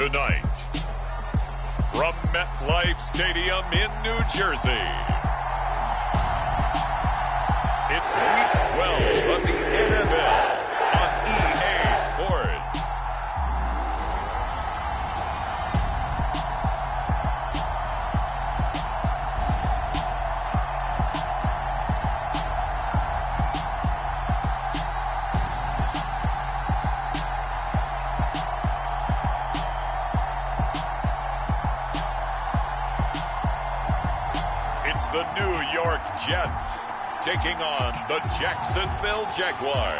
Tonight, from MetLife Stadium in New Jersey, it's Week 12 of the NFL on EA Sports. It's the New York Jets taking on the Jacksonville Jaguars.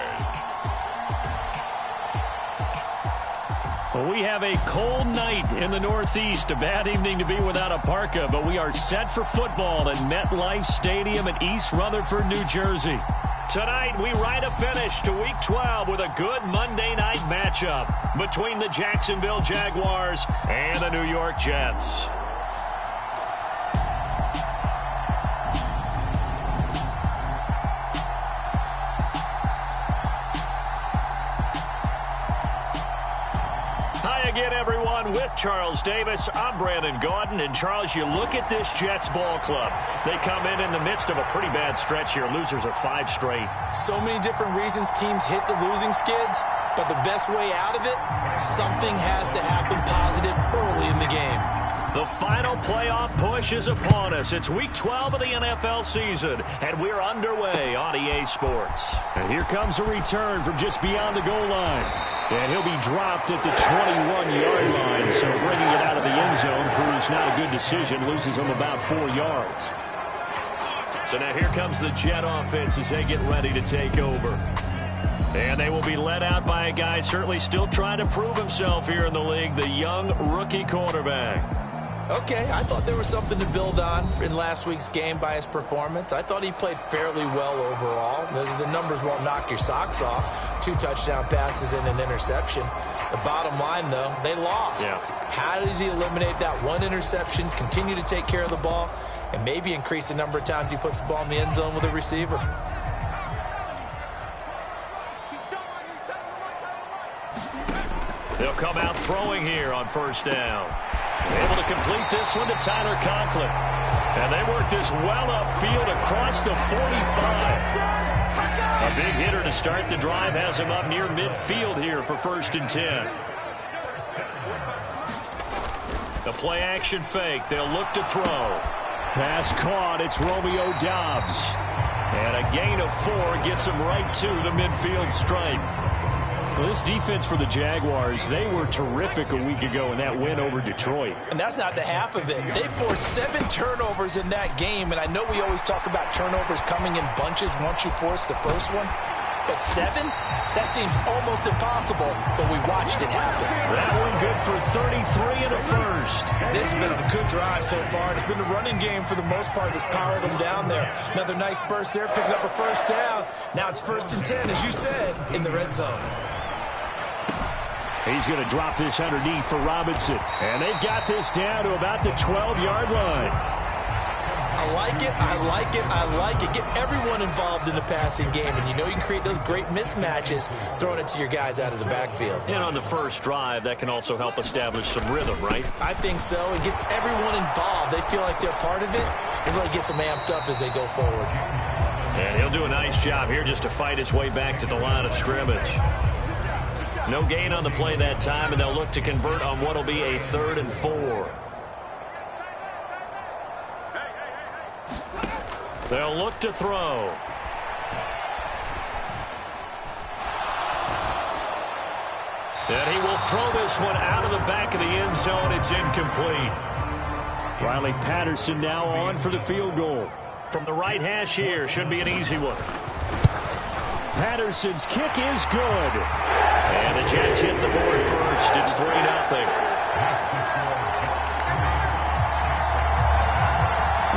Well, we have a cold night in the Northeast. A bad evening to be without a parka, but we are set for football at MetLife Stadium in East Rutherford, New Jersey. Tonight, we write a finish to Week 12 with a good Monday night matchup between the Jacksonville Jaguars and the New York Jets. Again, everyone, with Charles Davis, I'm Brandon Gaudin. And, Charles, you look at this Jets ball club. They come in the midst of a pretty bad stretch here. Losers of 5 straight. So many different reasons teams hit the losing skids, but the best way out of it, something has to happen positive early in the game. The final playoff push is upon us. It's Week 12 of the NFL season, and we're underway on EA Sports. And here comes a return from just beyond the goal line. And he'll be dropped at the 21-yard line, so bringing it out of the end zone proves not a good decision, loses him about 4 yards. So now here comes the Jet offense as they get ready to take over. And they will be led out by a guy certainly still trying to prove himself here in the league, the young rookie quarterback. Okay, I thought there was something to build on in last week's game by his performance. I thought he played fairly well overall. The numbers won't knock your socks off. 2 touchdown passes and an interception. The bottom line, though, they lost. Yeah. How does he eliminate that one interception, continue to take care of the ball, and maybe increase the number of times he puts the ball in the end zone with a receiver? They'll come out throwing here on first down. Able to complete this one to Tyler Conklin. And they work this well upfield across the 45. A big hitter to start the drive has him up near midfield here for 1st and 10. The play action fake. They'll look to throw. Pass caught. It's Romeo Doubs. And a gain of 4 gets him right to the midfield stripe. Well, this defense for the Jaguars, they were terrific a week ago in that win over Detroit. And that's not the half of it. They forced 7 turnovers in that game, and I know we always talk about turnovers coming in bunches once you force the first one. But 7? That seems almost impossible, but we watched it happen. That one good for 33 and a first. This has been a good drive so far. It's been the running game for the most part that's powered them down there. Another nice burst there, picking up a first down. Now it's 1st and 10, as you said, in the red zone. He's going to drop this underneath for Robinson. And they've got this down to about the 12-yard line. I like it, I like it, I like it. Get everyone involved in the passing game. And you know you can create those great mismatches throwing it to your guys out of the backfield. And on the first drive, that can also help establish some rhythm, right? I think so. It gets everyone involved. They feel like they're part of it. It really gets them amped up as they go forward. And he'll do a nice job here just to fight his way back to the line of scrimmage. No gain on the play that time, and they'll look to convert on what will be a 3rd and 4. They'll look to throw. And he will throw this one out of the back of the end zone. It's incomplete. Riley Patterson now on for the field goal. From the right hash here, should be an easy one. Patterson's kick is good. And the Jets hit the board first. It's 3-0.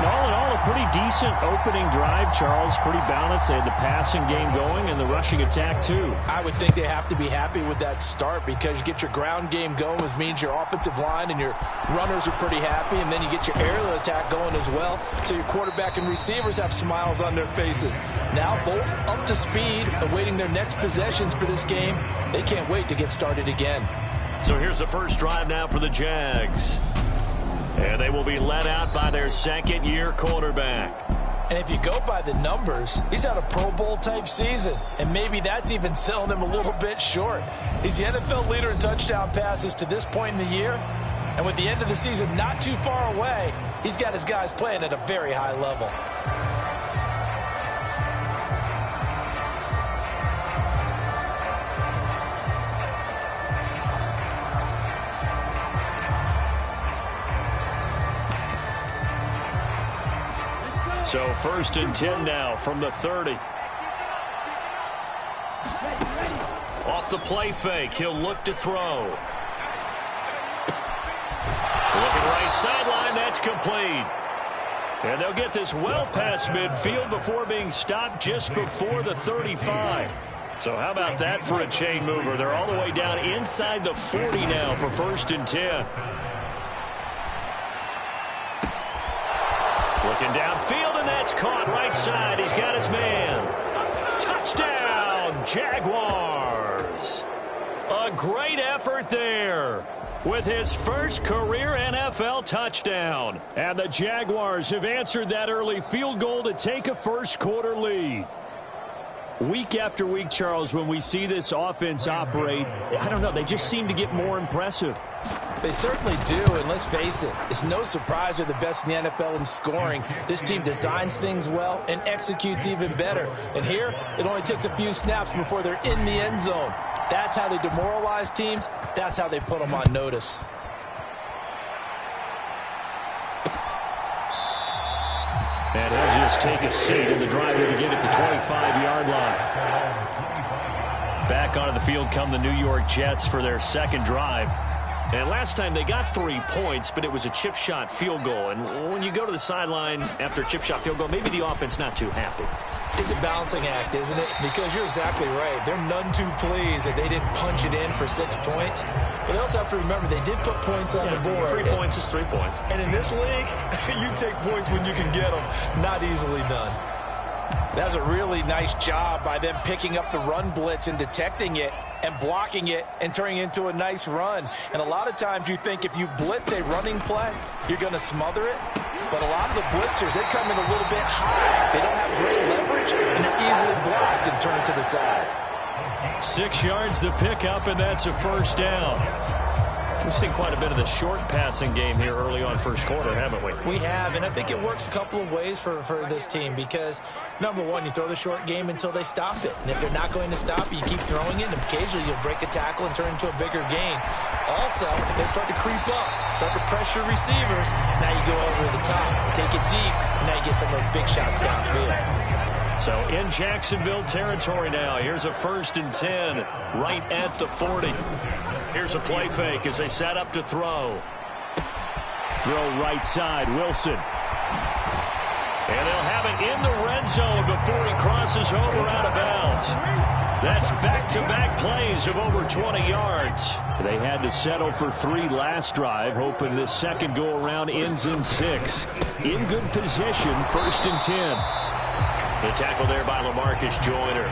All in all, a pretty decent opening drive, Charles. Pretty balanced. They had the passing game going and the rushing attack, too. I would think they have to be happy with that start because you get your ground game going, which means your offensive line and your runners are pretty happy, and then you get your aerial attack going as well, so your quarterback and receivers have smiles on their faces. Now both up to speed, awaiting their next possessions for this game. They can't wait to get started again. So here's the first drive now for the Jags. And they will be led out by their second-year quarterback. And if you go by the numbers, he's had a Pro Bowl-type season. And maybe that's even selling him a little bit short. He's the NFL leader in touchdown passes to this point in the year. And with the end of the season not too far away, he's got his guys playing at a very high level. So 1st and 10 now from the 30. Off the play fake, he'll look to throw. Looking right sideline, that's complete. And they'll get this well past midfield before being stopped just before the 35. So how about that for a chain mover? They're all the way down inside the 40 now for 1st and 10. Looking downfield, and that's caught right side. He's got his man. Touchdown, Jaguars. A great effort there with his first career NFL touchdown. And the Jaguars have answered that early field goal to take a first-quarter lead. Week after week, Charles, when we see this offense operate, I don't know, they just seem to get more impressive. They certainly do, and let's face it, it's no surprise they're the best in the NFL in scoring. This team designs things well and executes even better. And here, it only takes a few snaps before they're in the end zone. That's how they demoralize teams. That's how they put them on notice. And he'll just take a seat in the driveway to get it to 25-yard line. Back onto the field come the New York Jets for their second drive. And last time they got 3 points, but it was a chip shot field goal. And when you go to the sideline after a chip shot field goal, maybe the offense not too happy. It's a balancing act, isn't it? Because you're exactly right. They're none too pleased that they didn't punch it in for 6 points. But they also have to remember they did put points on the board. 3 points is 3 points. And in this league, you take points when you can get them. Not easily done. That was a really nice job by them picking up the run blitz and detecting it and blocking it and turning it into a nice run. And a lot of times you think if you blitz a running play, you're going to smother it. But a lot of the blitzers, they come in a little bit high. They don't have great leverage, and they're easily blocked and turned to the side. 6 yards the pickup, and that's a first down. We've seen quite a bit of the short passing game here early on first quarter, haven't we? We have, and I think it works a couple of ways for this team because, number one, you throw the short game until they stop it. And if they're not going to stop it, you keep throwing it, and occasionally you'll break a tackle and turn into a bigger gain. Also, if they start to creep up, start to pressure receivers, now you go over the top, take it deep, and now you get some of those big shots downfield. So in Jacksonville territory now. Here's a 1st and 10 right at the 40. Here's a play fake as they set up to throw. Throw right side, Wilson. And they'll have it in the red zone before he crosses over out of bounds. That's back-to-back plays of over 20 yards. They had to settle for 3 last drive, hoping this second go-around ends in 6. In good position, 1st and 10. The tackle there by LaMarcus Joyner.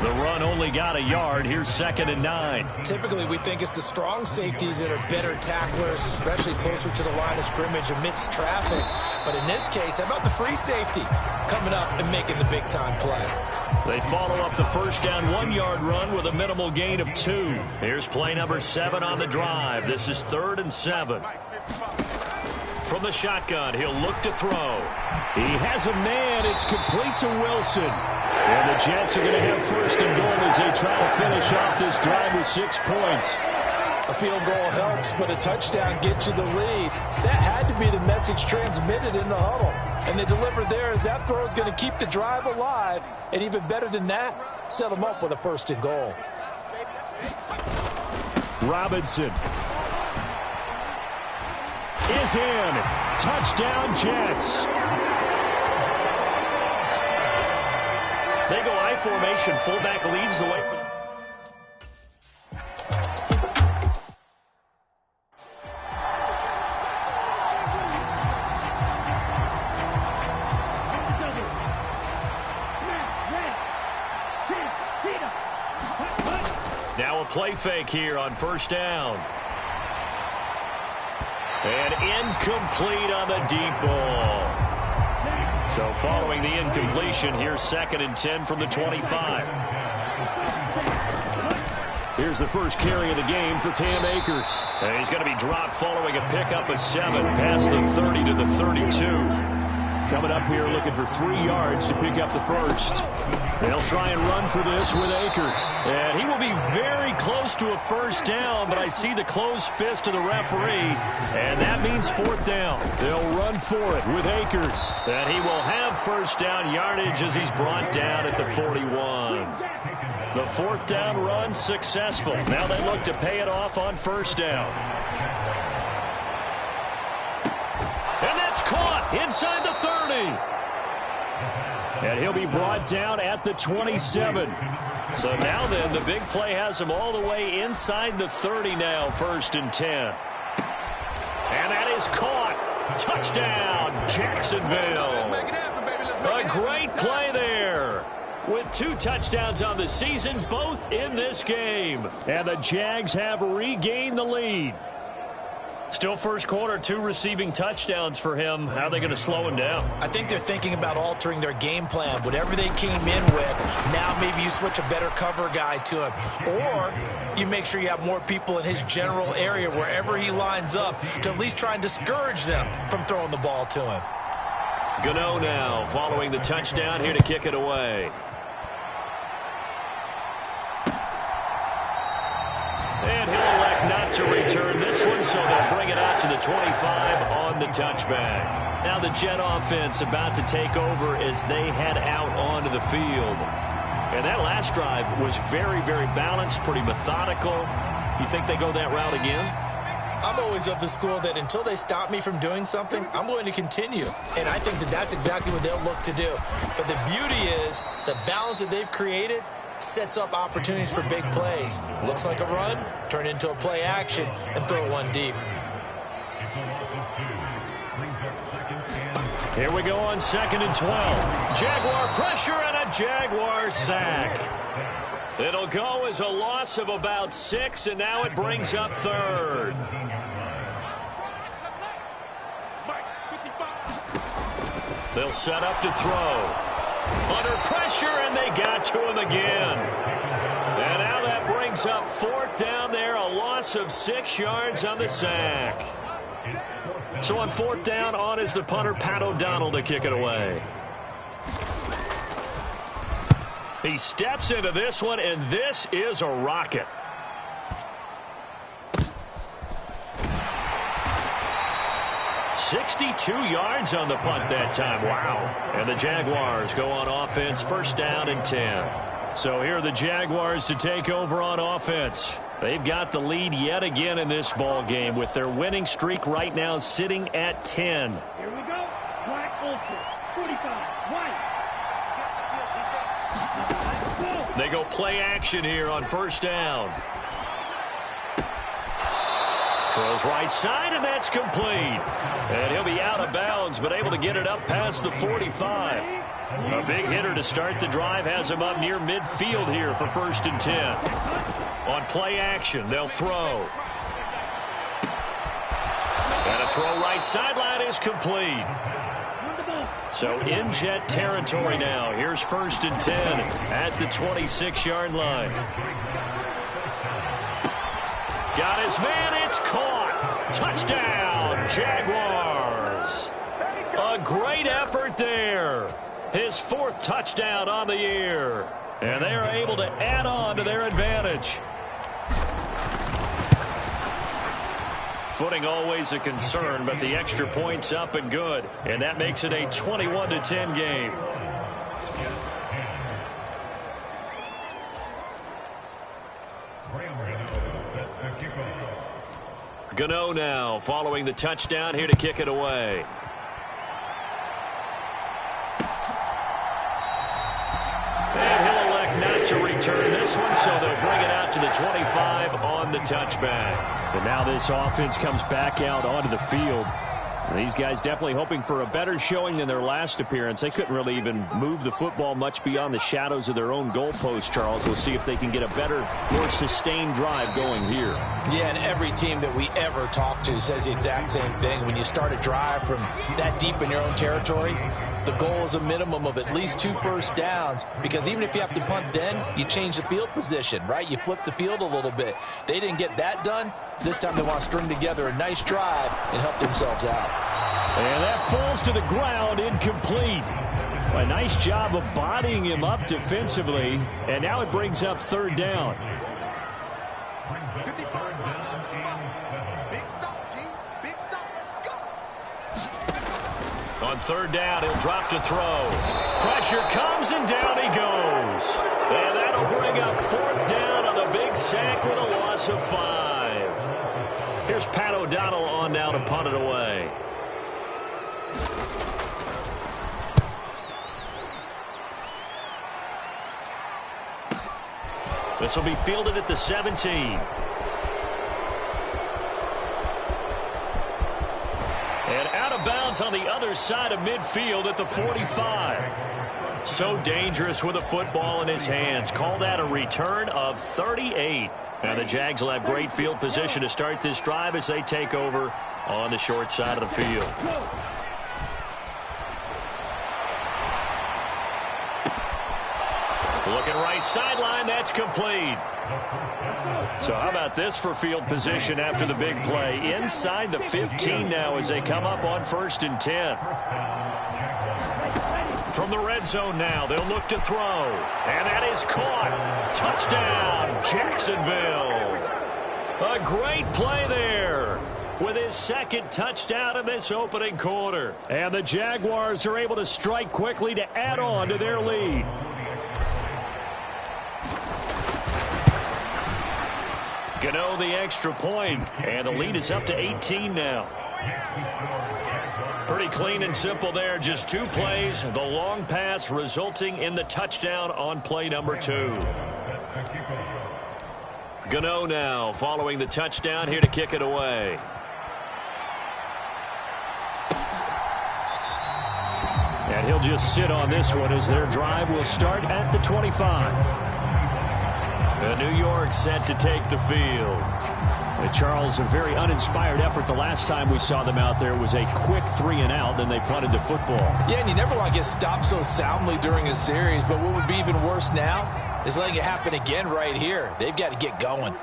The run only got a yard. Here's 2nd and 9. Typically, we think it's the strong safeties that are better tacklers, especially closer to the line of scrimmage amidst traffic. But in this case, how about the free safety coming up and making the big-time play? They follow up the first down 1-yard run with a minimal gain of 2. Here's play number 7 on the drive. This is 3rd and 7. From the shotgun, he'll look to throw. He has a man. It's complete to Wilson. And the Jets are going to have 1st and goal as they try to finish off this drive with 6 points. A field goal helps, but a touchdown gets you the lead. That had to be the message transmitted in the huddle. And they delivered there as that throw is going to keep the drive alive. And even better than that, set them up with a 1st and goal. Robinson is in. Touchdown, Jets. They go I formation. Fullback leads the way. Now a play fake here on first down. And incomplete on the deep ball. So following the incompletion, here's 2nd and 10 from the 25. Here's the first carry of the game for Cam Akers. And he's going to be dropped following a pickup of 7 past the 30 to the 32. Coming up here looking for 3 yards to pick up the first. They'll try and run for this with Akers. And he will be very close to a first down, but I see the closed fist of the referee, and that means 4th down. They'll run for it with Akers. And he will have first down yardage as he's brought down at the 41. The 4th down run successful. Now they look to pay it off on first down. And that's caught inside the 30. And he'll be brought down at the 27. So now then, the big play has him all the way inside the 30 now, 1st and 10. And that is caught. Touchdown, Jacksonville. A great play there. With 2 touchdowns on the season, both in this game. And the Jags have regained the lead. Still first quarter, 2 receiving touchdowns for him. How are they going to slow him down? I think they're thinking about altering their game plan. Whatever they came in with, now maybe you switch a better cover guy to him. Or you make sure you have more people in his general area wherever he lines up to at least try and discourage them from throwing the ball to him. Gano now following the touchdown here to kick it away. And he'll elect not to return this one, so they'll bring it out to the 25 on the touchback. Now the Jet offense about to take over as they head out onto the field. And that last drive was very, very balanced, pretty methodical. You think they go that route again? I'm always of the school that until they stop me from doing something, I'm going to continue. And I think that that's exactly what they'll look to do. But the beauty is the balance that they've created sets up opportunities for big plays. Looks like a run, turn into a play action, and throw one deep. Here we go on 2nd and 12. Jaguar pressure and a Jaguar sack. It'll go as a loss of about 6, and now it brings up 3rd. They'll set up to throw. Under pressure, and they got to him again. And now that brings up 4th down there, a loss of 6 yards on the sack. So on 4th down, on is the punter, Pat O'Donnell, to kick it away. He steps into this one, and this is a rocket. $62 yards on the punt that time. Wow. And the Jaguars go on offense, 1st down and 10. So here are the Jaguars to take over on offense. They've got the lead yet again in this ball game with their winning streak right now sitting at 10. Here we go. Black ultra, 45, white. They go play action here on 1st down. Throws right side, and that's complete. And he'll be out of bounds, but able to get it up past the 45. A big hitter to start the drive has him up near midfield here for 1st and 10. On play action, they'll throw. And a throw right sideline is complete. So in Jet territory now. Here's 1st and 10 at the 26-yard line. Got his man, it's caught. Touchdown, Jaguars. A great effort there. His 4th touchdown on the year. And they are able to add on to their advantage. Footing always a concern, but the extra point's up and good. And that makes it a 21-10 game. Gano now following the touchdown here to kick it away. And he'll elect not to return this one, so they'll bring it out to the 25 on the touchback. And now this offense comes back out onto the field. These guys definitely hoping for a better showing than their last appearance. They couldn't really even move the football much beyond the shadows of their own goalpost, Charles. We'll see if they can get a better, more sustained drive going here. Yeah, and every team that we ever talk to says the exact same thing. When you start a drive from that deep in your own territory, the goal is a minimum of at least 2 first downs, because even if you have to punt then, you change the field position, right? You flip the field a little bit. They didn't get that done. This time they want to string together a nice drive and help themselves out. And that falls to the ground, incomplete. A nice job of bodying him up defensively, and now it brings up 3rd down. On 3rd down, he'll drop to throw. Pressure comes, and down he goes. And that'll bring up 4th down on the big sack with a loss of 5. Here's Pat O'Donnell on now to punt it away. This will be fielded at the 17. And out of bounds on the other side of midfield at the 45. So dangerous with a football in his hands. Call that a return of 38. And the Jags will have great field position to start this drive as they take over on the short side of the field. Looking right sideline, that's complete. So how about this for field position after the big play? Inside the 15 now as they come up on 1st and 10. From the red zone now, they'll look to throw. And that is caught. Touchdown, Jacksonville. A great play there with his 2nd touchdown in this opening quarter. And the Jaguars are able to strike quickly to add on to their lead. Gano the extra point, and the lead is up to 18 now. Pretty clean and simple there. Just 2 plays. The long pass resulting in the touchdown on play number 2. Gano now following the touchdown here to kick it away. And he'll just sit on this one as their drive will start at the 25. New York set to take the field. Charles, a very uninspired effort. The last time we saw them out there was a quick 3-and-out, then they punted the football. Yeah, and you never want to get stopped so soundly during a series, but what would be even worse now is letting it happen again right here. They've got to get going.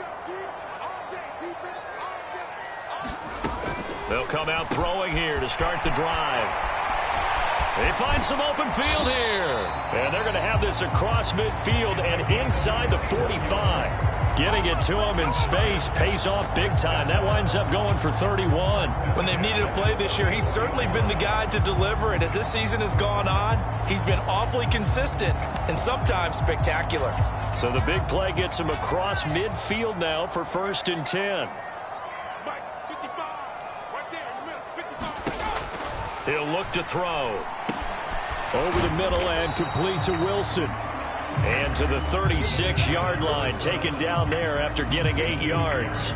They'll come out throwing here to start the drive. They find some open field here. And they're going to have this across midfield and inside the 45. Getting it to him in space pays off big time. That winds up going for 31. When they've needed a play this year, he's certainly been the guy to deliver it. As this season has gone on, he's been awfully consistent and sometimes spectacular. So the big play gets him across midfield now for 1st and 10. He'll look to throw. Over the middle and complete to Wilson. And to the 36-yard line, taken down there after getting 8 yards.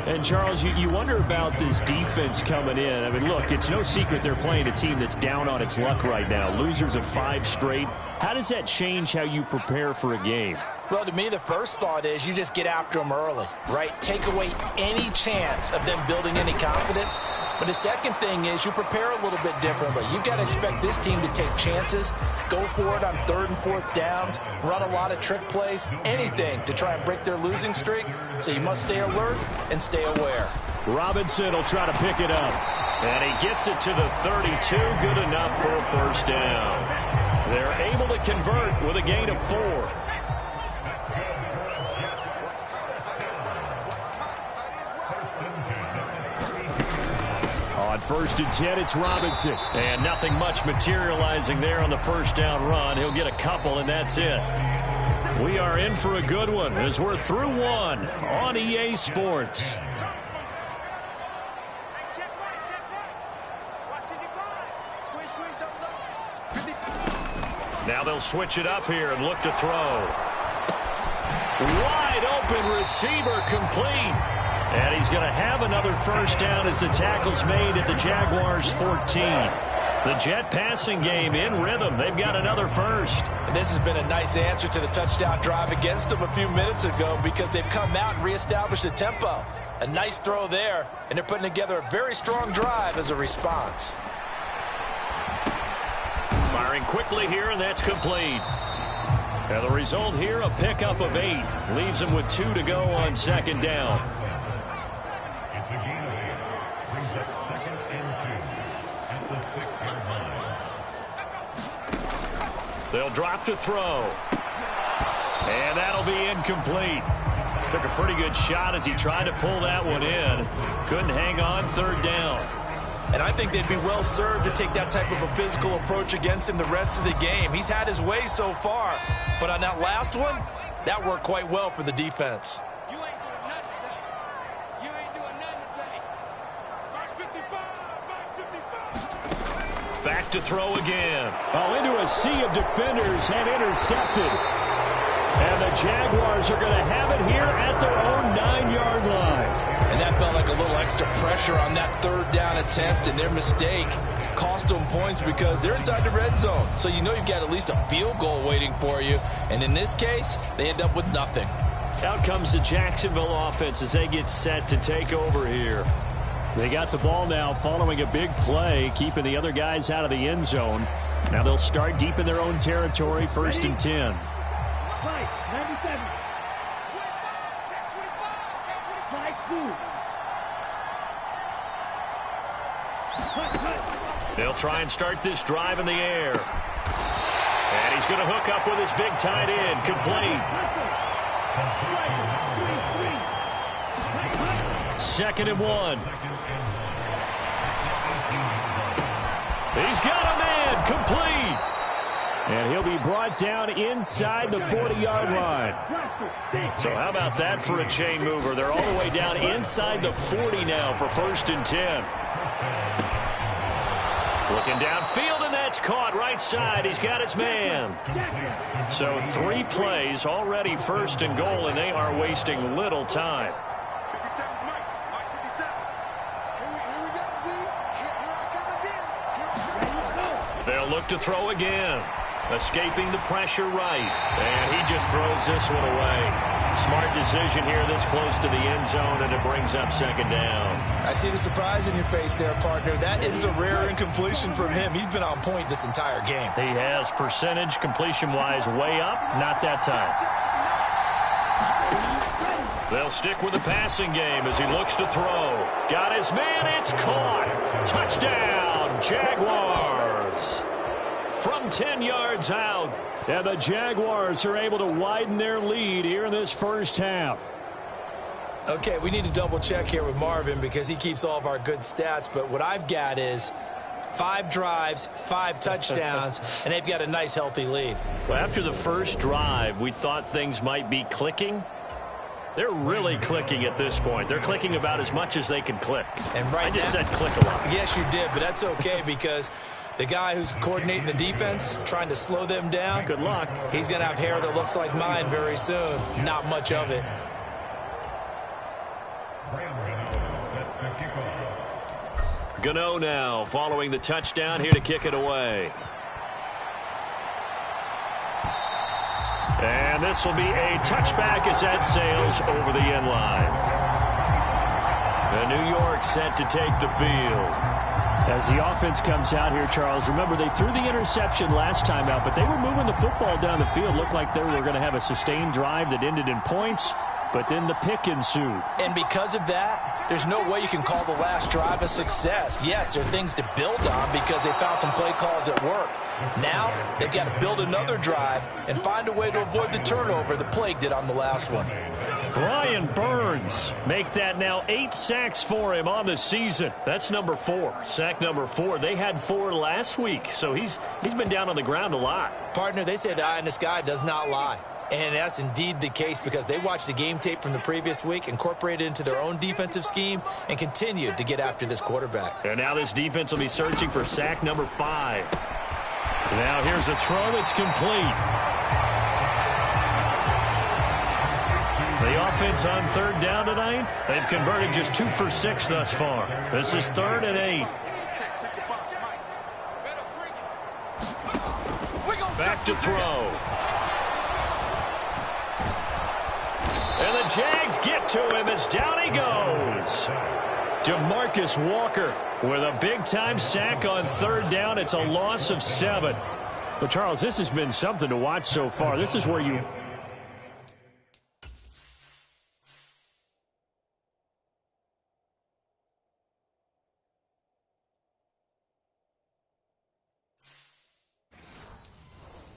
And, Charles, you wonder about this defense coming in. I mean, look, it's no secret they're playing a team that's down on its luck right now. Losers of 5 straight. How does that change how you prepare for a game? Well, to me, the first thought is you just get after them early, right? Take away any chance of them building any confidence. But the second thing is you prepare a little bit differently. You've got to expect this team to take chances, go for it on 3rd and 4th downs, run a lot of trick plays, anything to try and break their losing streak. So you must stay alert and stay aware. Robinson will try to pick it up. And he gets it to the 32. Good enough for a 1st down. They're able to convert with a gain of 4. On 1st and 10, it's Robinson. And nothing much materializing there on the 1st down run. He'll get a couple, and that's it. We are in for a good one as we're through 1 on EA Sports. Now they'll switch it up here and look to throw. Wide open receiver complete. And he's going to have another first down as the tackle's made at the Jaguars' 14. The Jet passing game in rhythm. They've got another first. And this has been a nice answer to the touchdown drive against them a few minutes ago because they've come out and reestablished the tempo. A nice throw there, and they're putting together a very strong drive as a response. Firing quickly here, and that's complete. And the result here, a pickup of 8. Leaves them with 2 to go on second down. They'll drop to throw. And that'll be incomplete. Took a pretty good shot as he tried to pull that one in. Couldn't hang on, third down. And I think they'd be well served to take that type of a physical approach against him the rest of the game. He's had his way so far. But on that last one, that worked quite well for the defense. You ain't doing nothing today. You ain't doing nothing today. Back 55. Back to throw again. Oh, into a sea of defenders and intercepted. And the Jaguars are going to have it here at their own 9-yard line. And that felt like a little extra pressure on that third down attempt, and their mistake cost them points because they're inside the red zone. So you know you've got at least a field goal waiting for you. And in this case, they end up with nothing. Out comes the Jacksonville offense as they get set to take over here. They got the ball now following a big play, keeping the other guys out of the end zone. Now they'll start deep in their own territory, 1st and 10. Right, 97. Right, 2. They'll try and start this drive in the air. And he's going to hook up with his big tight end, complete. 2nd and 1. He's got a man, complete. And he'll be brought down inside the 40-yard line. So how about that for a chain mover? They're all the way down inside the 40 now for 1st and 10. Looking downfield, and that's caught right side. He's got his man. So 3 plays already 1st and goal, and they are wasting little time. They'll look to throw again. Escaping the pressure right. And he just throws this one away. Smart decision here this close to the end zone, and it brings up 2nd down. I see the surprise in your face there, partner. That is a rare incompletion from him. He's been on point this entire game. He has percentage completion-wise way up. Not that time. They'll stick with the passing game as he looks to throw. Got his man. It's caught. Touchdown, Jaguars. From 10 yards out. And the Jaguars are able to widen their lead here in this first half. Okay, we need to double check here with Marvin because he keeps all of our good stats. But what I've got is 5 drives, 5 touchdowns, and they've got a nice, healthy lead. Well, after the first drive, we thought things might be clicking. They're really clicking at this point. They're clicking about as much as they can click. And right I just now, said click a lot. Yes, you did, but that's okay because the guy who's coordinating the defense, trying to slow them down, Good luck. he's going to have hair that looks like mine very soon. Not much of it. Gano now following the touchdown here to kick it away. And this will be a touchback as that sails over the end line. The New York set to take the field. As the offense comes out here, Charles, remember they threw the interception last time out, but they were moving the football down the field. Looked like they were going to have a sustained drive that ended in points, but then the pick ensued. And because of that, there's no way you can call the last drive a success. Yes, there are things to build on because they found some play calls that work. Now, they've got to build another drive and find a way to avoid the turnover the Plague did on the last one. Brian Burns make that now 8 sacks for him on the season. That's number 4. Sack number 4. They had 4 last week, so he's been down on the ground a lot. Partner, they say the eye in the sky does not lie. And that's indeed the case because they watched the game tape from the previous week, incorporated it into their own defensive scheme, and continued to get after this quarterback. And now this defense will be searching for sack number 5. Now here's a throw. It's complete. The offense on third down tonight, they've converted just 2 for 6 thus far. This is 3rd and 8. Back to throw. And the Jags get to him as down he goes. DeMarcus Walker with a big-time sack on third down. It's a loss of 7. But, Charles, this has been something to watch so far. This is where you...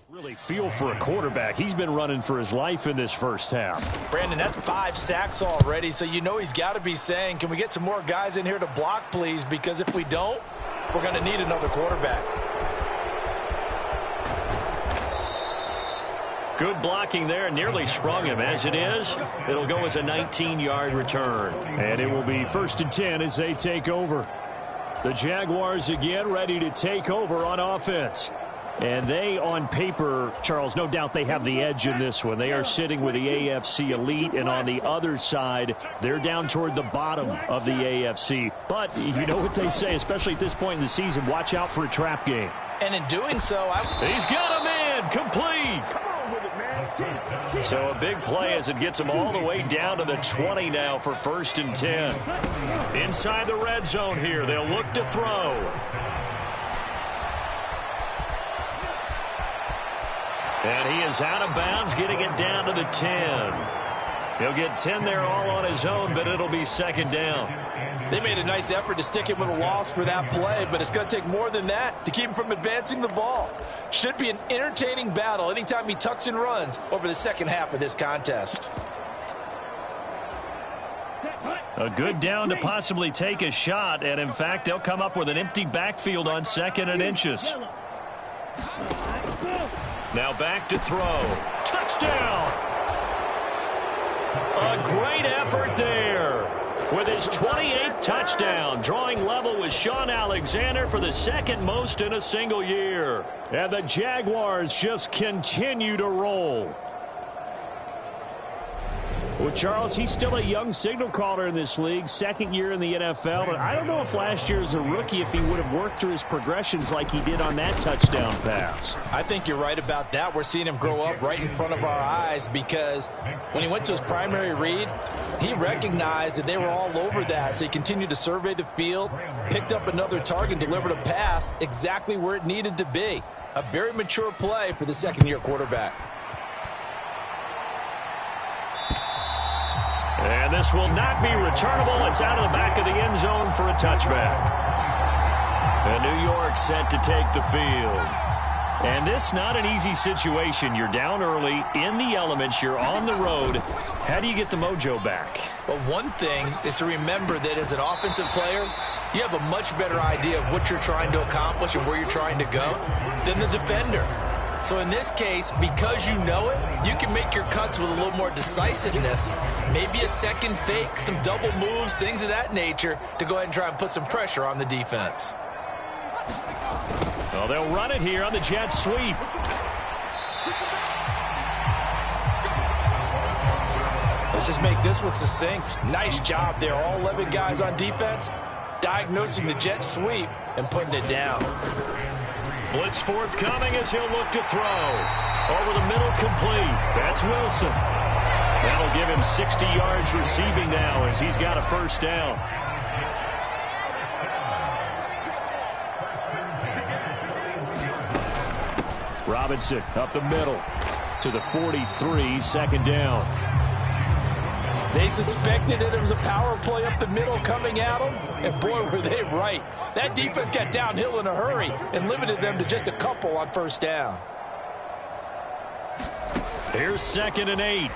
really feel for a quarterback. He's been running for his life in this first half. Brandon, that's 5 sacks already, so you know he's got to be saying, can we get some more guys in here to block, please? Because if we don't, we're going to need another quarterback. Good blocking there, nearly sprung him. As it is, it'll go as a 19-yard return. And it will be 1st and 10 as they take over. The Jaguars again ready to take over on offense. And they, on paper, Charles, no doubt they have the edge in this one. They are sitting with the AFC elite, and on the other side, they're down toward the bottom of the AFC. But you know what they say, especially at this point in the season, watch out for a trap game. And in doing so, he's got a man, complete. So a big play as it gets him all the way down to the 20 now for 1st and 10. Inside the red zone here, they'll look to throw. And he is out of bounds, getting it down to the 10. He'll get 10 there all on his own, but it'll be 2nd down. They made a nice effort to stick him with a loss for that play, but it's going to take more than that to keep him from advancing the ball. Should be an entertaining battle anytime he tucks and runs over the second half of this contest. A good down to possibly take a shot, and in fact, they'll come up with an empty backfield on 2nd and inches. Now back to throw. Touchdown! A great effort there. With his 28th touchdown, drawing level with Sean Alexander for the 2nd most in a single year. And the Jaguars just continue to roll. Well, Charles, he's still a young signal caller in this league, 2nd year in the NFL. But I don't know if last year as a rookie if he would have worked through his progressions like he did on that touchdown pass. I think you're right about that. We're seeing him grow up right in front of our eyes because when he went to his primary read, he recognized that they were all over that. So he continued to survey the field, picked up another target, delivered a pass exactly where it needed to be. A very mature play for the 2nd-year quarterback. And this will not be returnable. It's out of the back of the end zone for a touchback. And New York set to take the field. And this not an easy situation. You're down early, in the elements, you're on the road. How do you get the mojo back? Well, one thing is to remember that as an offensive player, you have a much better idea of what you're trying to accomplish and where you're trying to go than the defender. So in this case, because you know it, you can make your cuts with a little more decisiveness, maybe a second fake, some double moves, things of that nature, to go ahead and try and put some pressure on the defense. Well, they'll run it here on the jet sweep. Let's just make this one succinct. Nice job there. All 11 guys on defense diagnosing the jet sweep and putting it down. Blitz forthcoming as he'll look to throw. Over the middle, complete. That's Wilson. That'll give him 60 yards receiving now as he's got a 1st down. Robinson up the middle to the 43, 2nd down. They suspected it was a power play up the middle coming at them, and boy, were they right. That defense got downhill in a hurry and limited them to just a couple on 1st down. Here's 2nd and 8.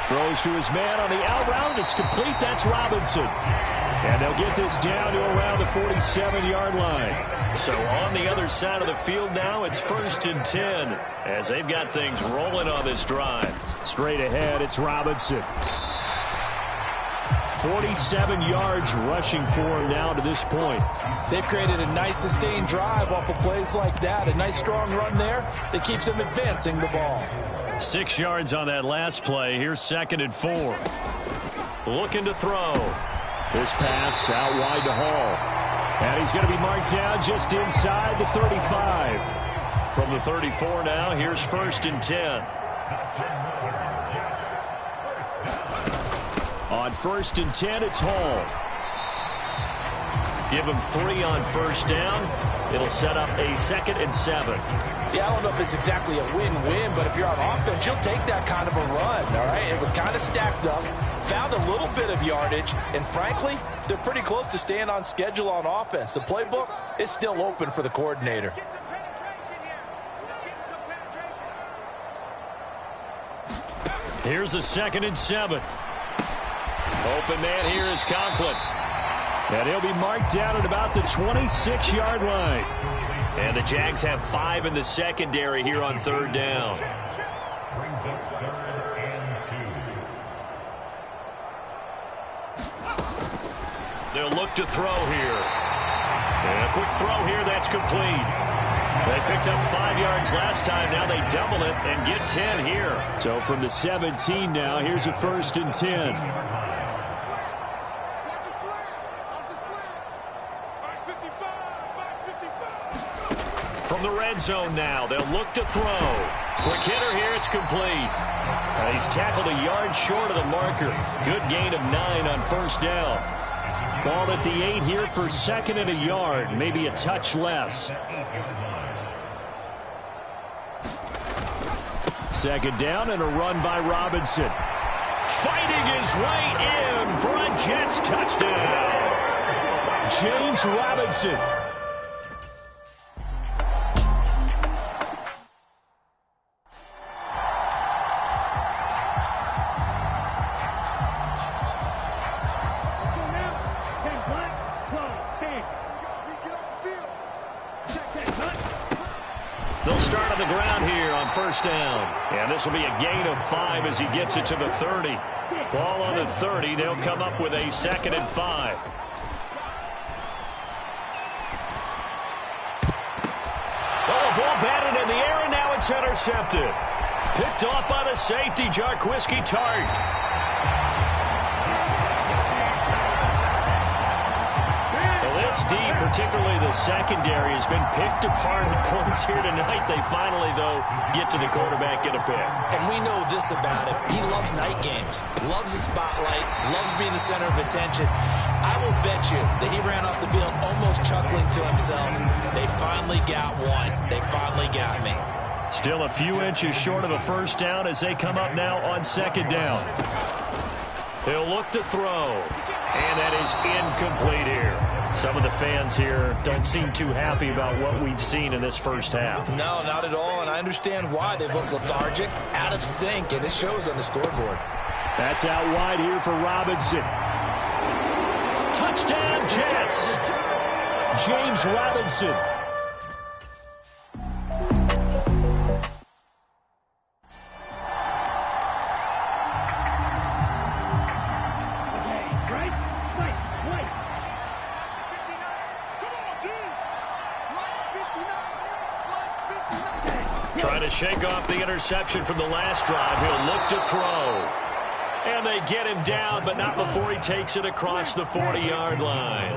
Throws to his man on the out route. It's complete. That's Robinson. And they'll get this down to around the 47-yard line. So on the other side of the field now, it's 1st and 10 as they've got things rolling on this drive. Straight ahead, it's Robinson. 47 yards rushing for him now to this point. They've created a nice sustained drive off of plays like that. A nice strong run there that keeps them advancing the ball. 6 yards on that last play. Here's 2nd and 4. Looking to throw. This pass out wide to Hall. And he's going to be marked down just inside the 35. From the 34 now, here's 1st and 10. On 1st and 10, it's Hall. Give him 3 on 1st down. It'll set up a 2nd and 7. Yeah, I don't know if it's exactly a win-win, but if you're on offense, you'll take that kind of a run, all right? It was kind of stacked up, found a little bit of yardage, and frankly, they're pretty close to staying on schedule on offense. The playbook is still open for the coordinator. Here's a 2nd and 7. Open man here is Conklin. And he'll be marked down at about the 26-yard line. And the Jags have 5 in the secondary here on 3rd down. They'll look to throw here. And a quick throw here, that's complete. They picked up 5 yards last time. Now they double it and get 10 here. So from the 17 now, here's a 1st and 10. From the red zone now, they'll look to throw. Quick hitter here, it's complete. He's tackled a yard short of the marker. Good gain of 9 on 1st down. Ball at the 8 here for 2nd and a yard, maybe a touch less. 2nd down and a run by Robinson. Fighting his way in for a Jets touchdown. James Robinson. They'll start on the ground here on 1st down. And this will be a gain of 5 as he gets it to the 30. Ball on the 30. They'll come up with a 2nd and 5. Oh, a ball batted in the air, and now it's intercepted. Picked off by the safety, Jarquiski Tart. Deep, particularly the secondary, has been picked apart at points here tonight. They finally, though, get to the quarterback, get a pick. And we know this about him. He loves night games, loves the spotlight, loves being the center of attention. I will bet you that he ran off the field almost chuckling to himself. They finally got one. They finally got me. Still a few inches short of a 1st down as they come up now on 2nd down. He'll look to throw. And that is incomplete here. Some of the fans here don't seem too happy about what we've seen in this 1st half. No, not at all, and I understand why. They've looked lethargic, out of sync, and it shows on the scoreboard. That's out wide here for Robinson. Touchdown, Jets! James Robinson. Trying to shake off the interception from the last drive. He'll look to throw. And they get him down, but not before he takes it across the 40-yard line.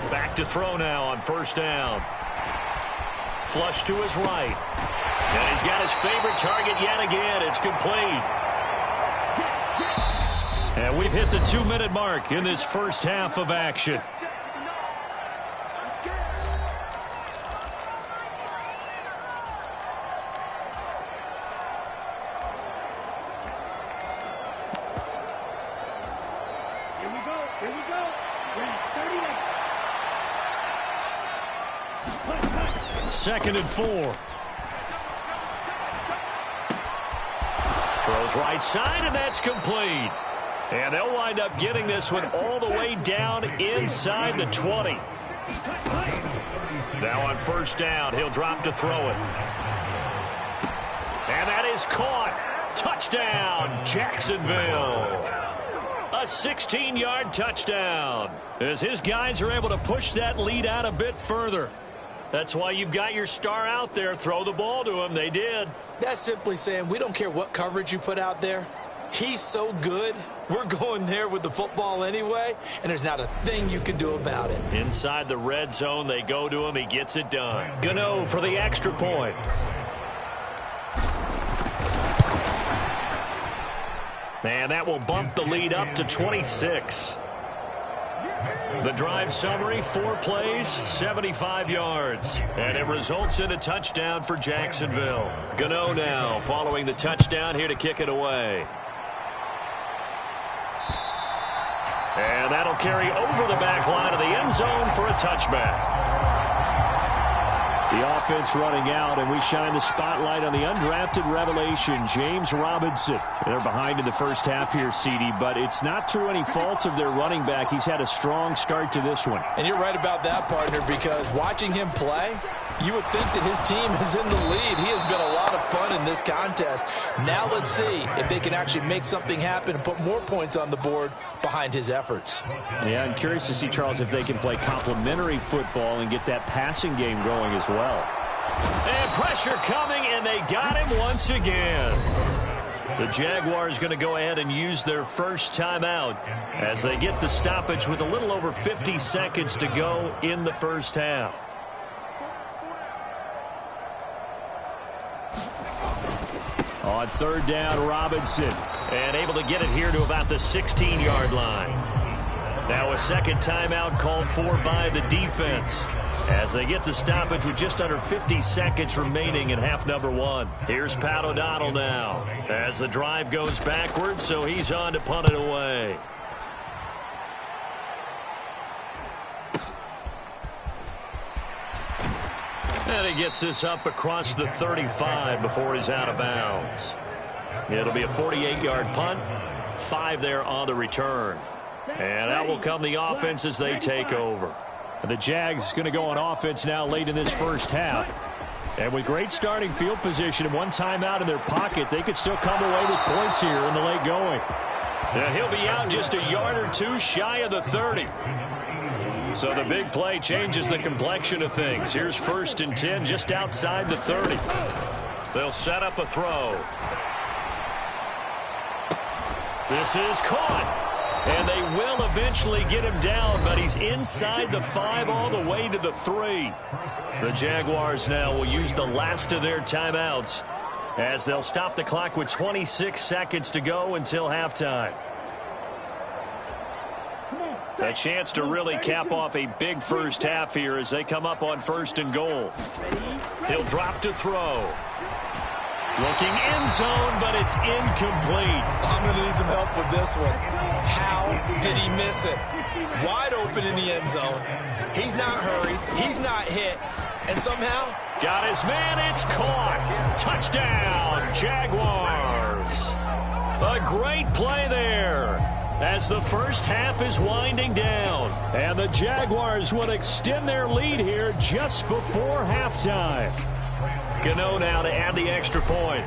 Back to throw now on 1st down. Flush to his right. And he's got his favorite target yet again. It's complete. And we've hit the 2-minute mark in this 1st half of action. Here we go. We're at 2nd and 4. Throws right side, and that's complete. And they'll wind up getting this one all the way down inside the 20. Now on 1st down, he'll drop to throw it. And that is caught. Touchdown, Jacksonville. A 16-yard touchdown as his guys are able to push that lead out a bit further. That's why you've got your star out there. Throw the ball to him. They did. That's simply saying we don't care what coverage you put out there. He's so good. We're going there with the football anyway, and there's not a thing you can do about it. Inside the red zone, they go to him. He gets it done. Gano for the extra point. And that will bump the lead up to 26. The drive summary, 4 plays, 75 yards. And it results in a touchdown for Jacksonville. Gano now following the touchdown here to kick it away. And that'll carry over the back line of the end zone for a touchback. The offense running out, and we shine the spotlight on the undrafted revelation, James Robinson. They're behind in the first half here, CD, but it's not through any fault of their running back. He's had a strong start to this one. And you're right about that, partner, because watching him play, you would think that his team is in the lead. He has been a lot of fun in this contest. Now let's see if they can actually make something happen and put more points on the board behind his efforts. Yeah, I'm curious to see, Charles, if they can play complementary football and get that passing game going as well. And pressure coming, and they got him once again. The Jaguars going to go ahead and use their first timeout as they get the stoppage with a little over 50 seconds to go in the first half. On third down, Robinson. And able to get it here to about the 16-yard line. Now a second timeout called for by the defense as they get the stoppage with just under 50 seconds remaining in half number 1. Here's Pat O'Donnell now as the drive goes backwards, so he's on to punt it away. And he gets this up across the 35 before he's out of bounds. It'll be a 48-yard punt, 5 there on the return. And out will come the offense as they take over. The Jags going to go on offense now late in this first half. And with great starting field position and one timeout in their pocket, they could still come away with points here in the late going. And he'll be out just a yard or two shy of the 30. So the big play changes the complexion of things. Here's 1st and 10 just outside the 30. They'll set up a throw. This is caught. And they will eventually get him down, but he's inside the 5 all the way to the 3. The Jaguars now will use the last of their timeouts as they'll stop the clock with 26 seconds to go until halftime. A chance to really cap off a big first half here as they come up on 1st and goal. He'll drop to throw. Looking end zone, but it's incomplete. I'm going to need some help with this one. How did he miss it? Wide open in the end zone. He's not hurried. He's not hit. And somehow got his man. It's caught. Touchdown, Jaguars. A great play there as the first half is winding down. And the Jaguars will extend their lead here just before halftime. Gano now to add the extra point.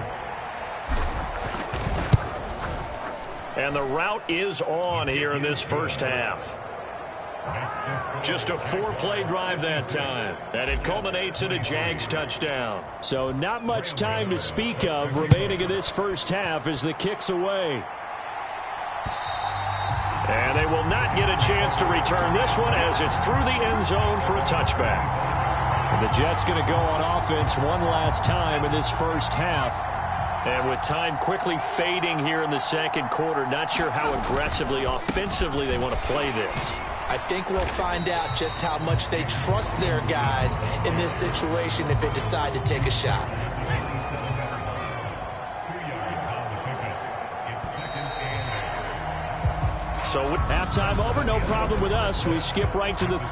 And the route is on here in this first half. Just a 4-play drive that time. And it culminates in a Jags touchdown. So not much time to speak of remaining in this first half as the kick's away. And they will not get a chance to return this one as it's through the end zone for a touchback. And the Jets going to go on offense one last time in this first half. And with time quickly fading here in the second quarter, not sure how aggressively, offensively they want to play this. I think we'll find out just how much they trust their guys in this situation if they decide to take a shot. So with halftime over, no problem with us. We skip right to the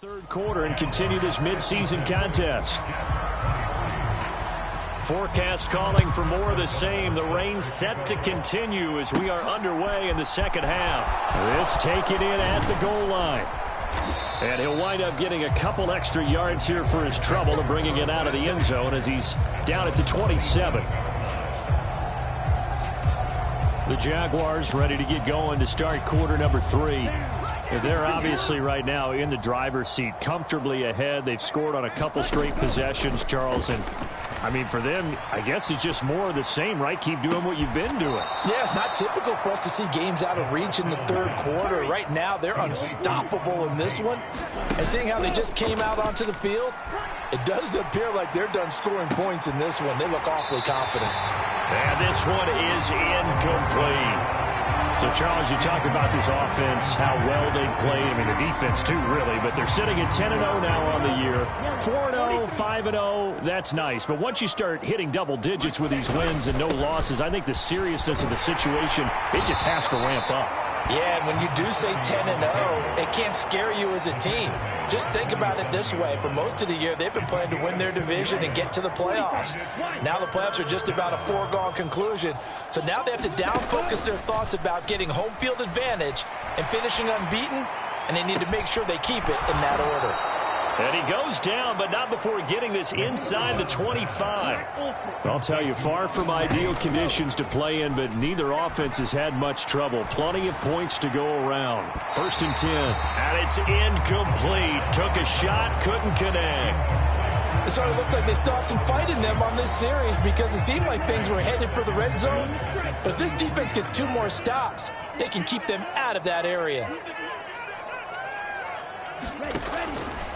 Third quarter and continue this midseason contest. Forecast calling for more of the same. The rain set to continue as we are underway in the second half. This taken in at the goal line. And he'll wind up getting a couple extra yards here for his trouble and bringing it out of the end zone as he's down at the 27. The Jaguars ready to get going to start quarter number 3. They're obviously right now in the driver's seat, comfortably ahead. They've scored on a couple straight possessions, Charles. And, I mean, for them, I guess it's just more of the same, right? Keep doing what you've been doing. Yeah, it's not typical for us to see games out of reach in the third quarter. Right now, they're unstoppable in this one. And seeing how they just came out onto the field, it does appear like they're done scoring points in this one. They look awfully confident. And this one is incomplete. So, Charles, you talk about this offense, how well they played. I mean, the defense, too, really. But they're sitting at 10-0 now on the year. 4-0, 5-0, that's nice. But once you start hitting double digits with these wins and no losses, I think the seriousness of the situation, it just has to ramp up. Yeah, and when you do say 10-0, it can't scare you as a team. Just think about it this way. For most of the year, they've been playing to win their division and get to the playoffs. Now the playoffs are just about a foregone conclusion. So now they have to down-focus their thoughts about getting home field advantage and finishing unbeaten, and they need to make sure they keep it in that order. And he goes down, but not before getting this inside the 25. I'll tell you, far from ideal conditions to play in, but neither offense has had much trouble. Plenty of points to go around. 1st and 10. And it's incomplete. Took a shot, couldn't connect. It sort of looks like they still have some fight in them on this series because it seemed like things were headed for the red zone. But if this defense gets 2 more stops, they can keep them out of that area.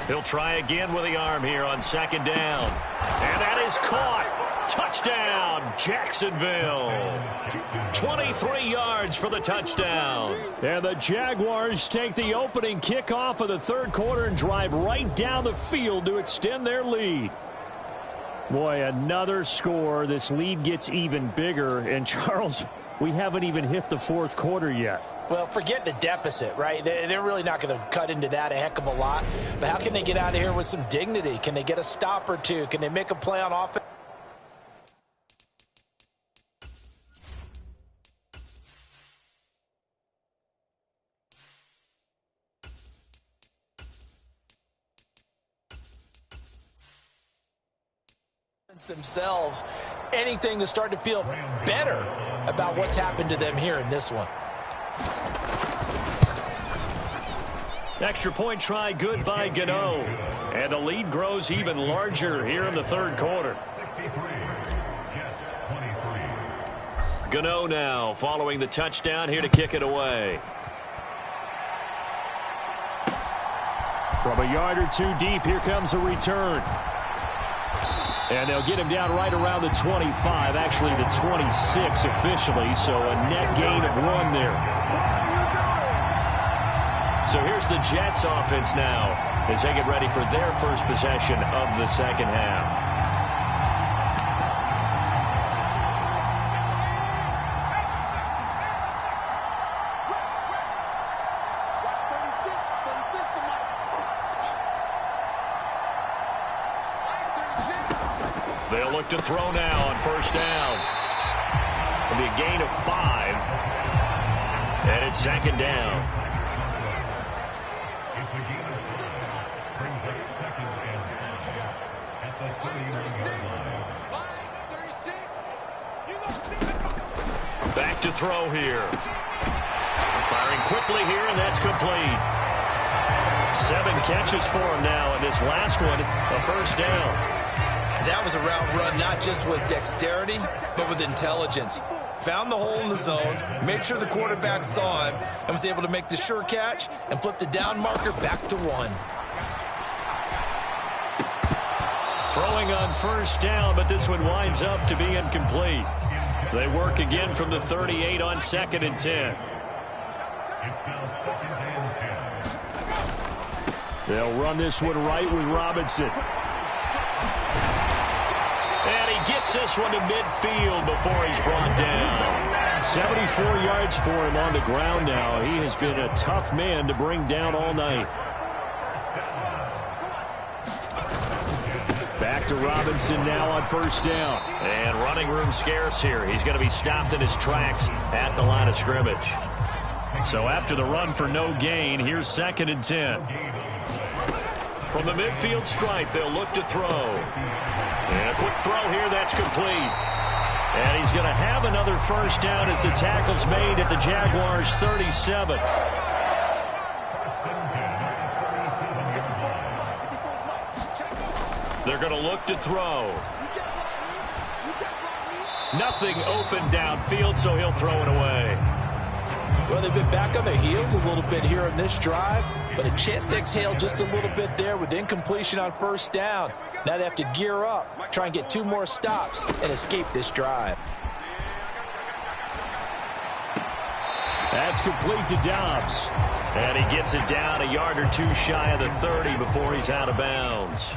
He'll try again with the arm here on 2nd down. And that is caught. Touchdown, Jacksonville. 23 yards for the touchdown. And the Jaguars take the opening kickoff of the third quarter and drive right down the field to extend their lead. Boy, another score. This lead gets even bigger. And, Charles, we haven't even hit the fourth quarter yet. Well, forget the deficit, right? They're really not going to cut into that a heck of a lot. But how can they get out of here with some dignity? Can they get a stop or two? Can they make a play on offense? Themselves, anything to start to feel better about what's happened to them here in this one. Extra point try good by Gano. And the lead grows even larger here in the third quarter. Gano now following the touchdown here to kick it away. From a yard or 2 deep, here comes a return. And they'll get him down right around the 25, actually the 26 officially, so a net gain of 1 there. So here's the Jets offense now as they get ready for their first possession of the second half. They'll look to throw now on 1st down. It'll be a gain of 5. And it's 2nd down. Back to throw here. Firing quickly here, and that's complete. 7 catches for him now, and this last one, a 1st down. That was a route run not just with dexterity, but with intelligence. Found the hole in the zone, made sure the quarterback saw him, and was able to make the sure catch and flip the down marker back to 1. Throwing on 1st down, but this one winds up to be incomplete. They work again from the 38 on 2nd and 10. They'll run this one right with Robinson. And he gets this one to midfield before he's brought down. 74 yards for him on the ground now. He has been a tough man to bring down all night. Back to Robinson now on first down. And running room scarce here. He's going to be stopped in his tracks at the line of scrimmage. So after the run for no gain, here's 2nd and 10. From the midfield stripe, they'll look to throw. And a quick throw here, that's complete. And he's going to have another first down as the tackle's made at the Jaguars' 37. They're going to look to throw. Nothing open downfield, so he'll throw it away. Well, they've been back on their heels a little bit here in this drive, but a chance to exhale just a little bit there with incompletion on first down. Now they have to gear up, try and get 2 more stops, and escape this drive. That's complete to Dobbs. And he gets it down a yard or 2 shy of the 30 before he's out of bounds.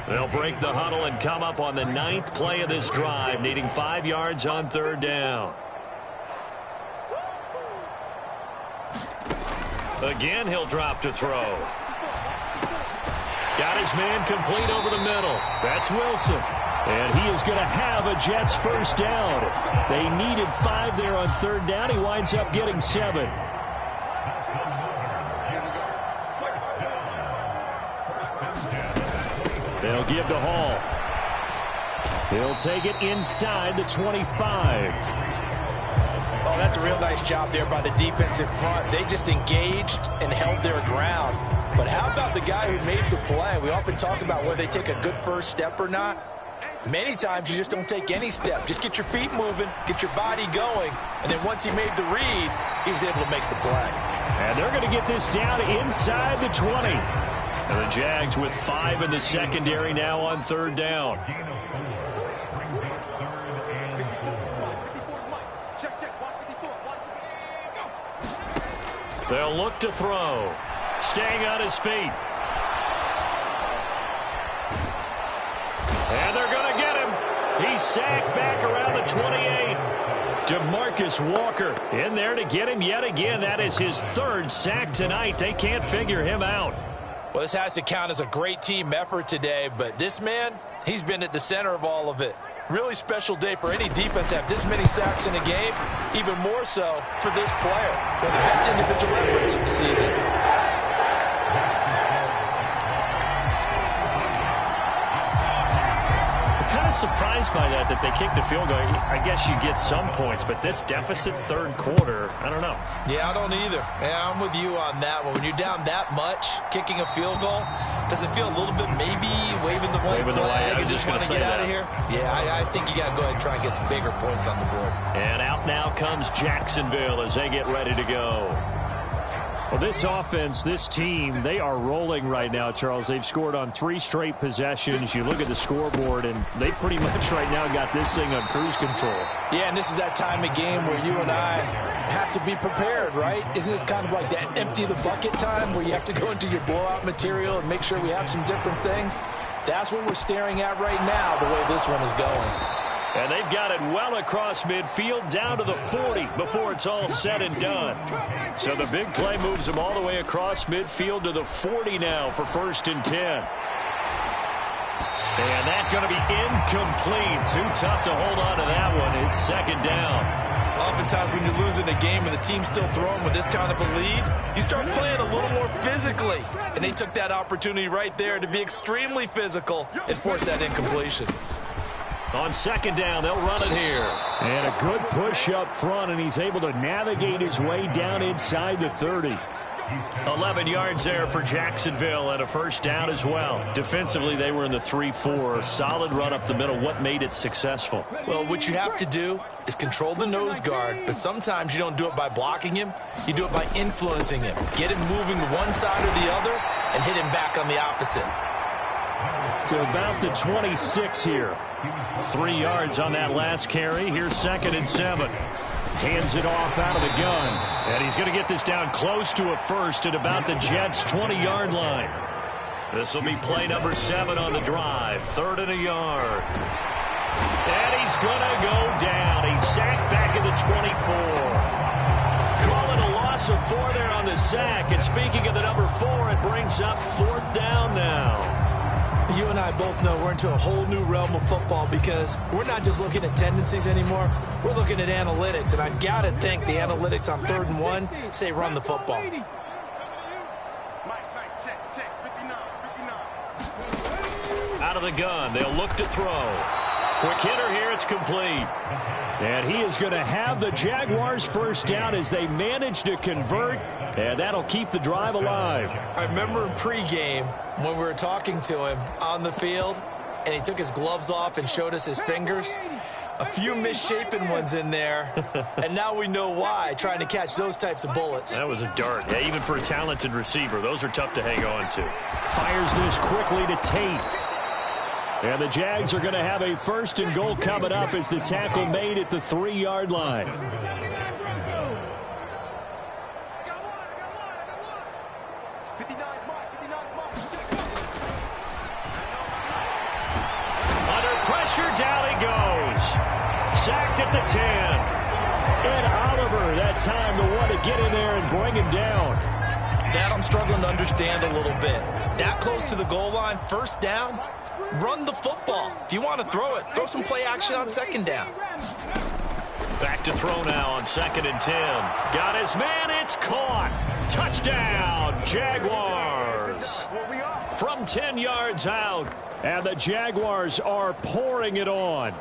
They'll break the huddle and come up on the 9th play of this drive, needing 5 yards on 3rd down. Again, he'll drop to throw. Got his man complete over the middle. That's Wilson. And he is going to have a Jets first down. They needed 5 there on 3rd down. He winds up getting 7. They'll give to Hall. He'll take it inside the 25. Oh, that's a real nice job there by the defensive front. They just engaged and held their ground. But how about the guy who made the play? We often talk about whether they take a good first step or not. Many times you just don't take any step. Just get your feet moving, get your body going, and then once he made the read, he was able to make the play. And they're going to get this down inside the 20. And the Jags with 5 in the secondary now on 3rd down. They'll look to throw. Staying on his feet. And they're going to get him. He's sacked back around the 28. DeMarcus Walker in there to get him yet again. That is his 3rd sack tonight. They can't figure him out. Well, this has to count as a great team effort today, but this man, he's been at the center of all of it. Really special day for any defense to have this many sacks in a game, even more so for this player. One of the best individual efforts of the season. Kind of surprised by that they kicked the field goal. I guess you get some points, but this deficit 3rd quarter, I don't know. Yeah, I don't either. Yeah, I'm with you on that one. When you're down that much, kicking a field goal, does it feel a little bit maybe waving the white flag and just want to get out of here? Yeah, I think you got to go ahead and try and get some bigger points on the board. And out now comes Jacksonville as they get ready to go. Well, this offense, this team, they are rolling right now, Charles. They've scored on 3 straight possessions. You look at the scoreboard, and they pretty much right now got this thing on cruise control. Yeah, and this is that time of game where you and I have to be prepared, right? Isn't this kind of like that empty the bucket time where you have to go into your blowout material and make sure we have some different things? That's what we're staring at right now, the way this one is going. And they've got it well across midfield down to the 40 before it's all said and done. So the big play moves them all the way across midfield to the 40 now for 1st and 10. And that's going to be incomplete. Too tough to hold on to that one. It's 2nd down. Oftentimes when you're losing a game and the team's still throwing with this kind of a lead, you start playing a little more physically. And they took that opportunity right there to be extremely physical and force that incompletion. On 2nd down, they'll run it here. And a good push up front, and he's able to navigate his way down inside the 30. 11 yards there for Jacksonville and a first down as well. Defensively, they were in the 3-4. Solid run up the middle. What made it successful? Well, what you have to do is control the nose guard, but sometimes you don't do it by blocking him. You do it by influencing him. Get him moving to one side or the other and hit him back on the opposite. To about the 26 here. 3 yards on that last carry. Here's 2nd and 7. Hands it off out of the gun. And he's going to get this down close to a first at about the Jets' 20-yard line. This will be play number 7 on the drive. 3rd and a yard. And he's going to go down. He's sacked back at the 24. Calling a loss of 4 there on the sack. And speaking of the number 4, it brings up 4th down now. You and I both know we're into a whole new realm of football because we're not just looking at tendencies anymore. We're looking at analytics, and I've got to think the analytics on 3rd and 1 say run the football. Out of the gun, they'll look to throw. Quick hitter here, it's complete. And he is going to have the Jaguars first down as they manage to convert, and that'll keep the drive alive. I remember in pregame when we were talking to him on the field, and he took his gloves off and showed us his fingers. A few misshapen ones in there, and now we know why, trying to catch those types of bullets. That was a dart. Yeah, even for a talented receiver, those are tough to hang on to. Fires this quickly to Tate. And the Jags are going to have a 1st and goal coming up as the tackle made at the 3-yard line. Under pressure, down he goes. Sacked at the 10. And Oliver, that time the one to get in there and bring him down. That I'm struggling to understand a little bit. That close to the goal line, 1st down. Run the football. If you want to throw it, throw some play action on 2nd down. Back to throw now on 2nd and 10. Got his man, it's caught. Touchdown, Jaguars. From 10 yards out. And the Jaguars are pouring it on.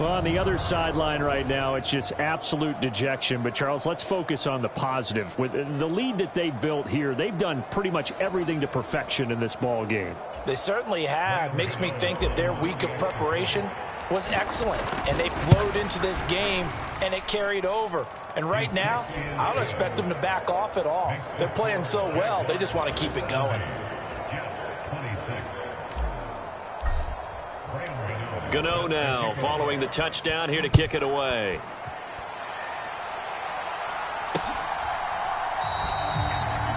Well, on the other sideline right now, it's just absolute dejection. But, Charles, let's focus on the positive. With the lead that they've built here, they've done pretty much everything to perfection in this ball game. They certainly have. Makes me think that their week of preparation was excellent. And they flowed into this game, and it carried over. And right now, I don't expect them to back off at all. They're playing so well, they just want to keep it going. Gano now following the touchdown here to kick it away.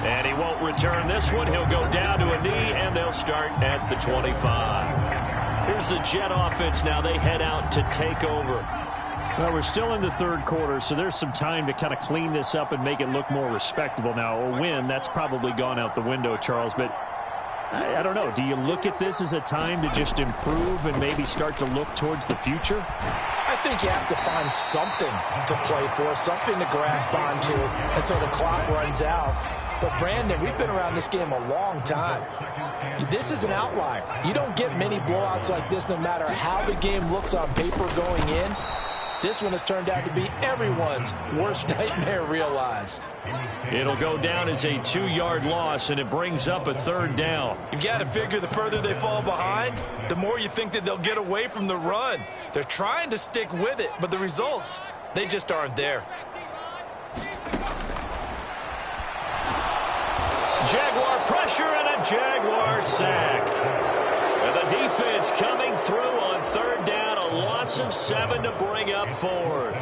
And he won't return this one. He'll go down to a knee, and they'll start at the 25. Here's the Jet offense now. They head out to take over. Well, we're still in the 3rd quarter, so there's some time to kind of clean this up and make it look more respectable. Now, a win, that's probably gone out the window, Charles, but I don't know. Do you look at this as a time to just improve and maybe start to look towards the future? I think you have to find something to play for, something to grasp onto until the clock runs out. But, Brandon, we've been around this game a long time. This is an outlier. You don't get many blowouts like this no matter how the game looks on paper going in. This one has turned out to be everyone's worst nightmare realized. It'll go down as a 2-yard loss, and it brings up a 3rd down. You've got to figure the further they fall behind, the more you think that they'll get away from the run. They're trying to stick with it, but the results, they just aren't there. Jaguar pressure and a Jaguar sack. And the defense coming through on 3rd down, a loss of 7 to bring up 4th.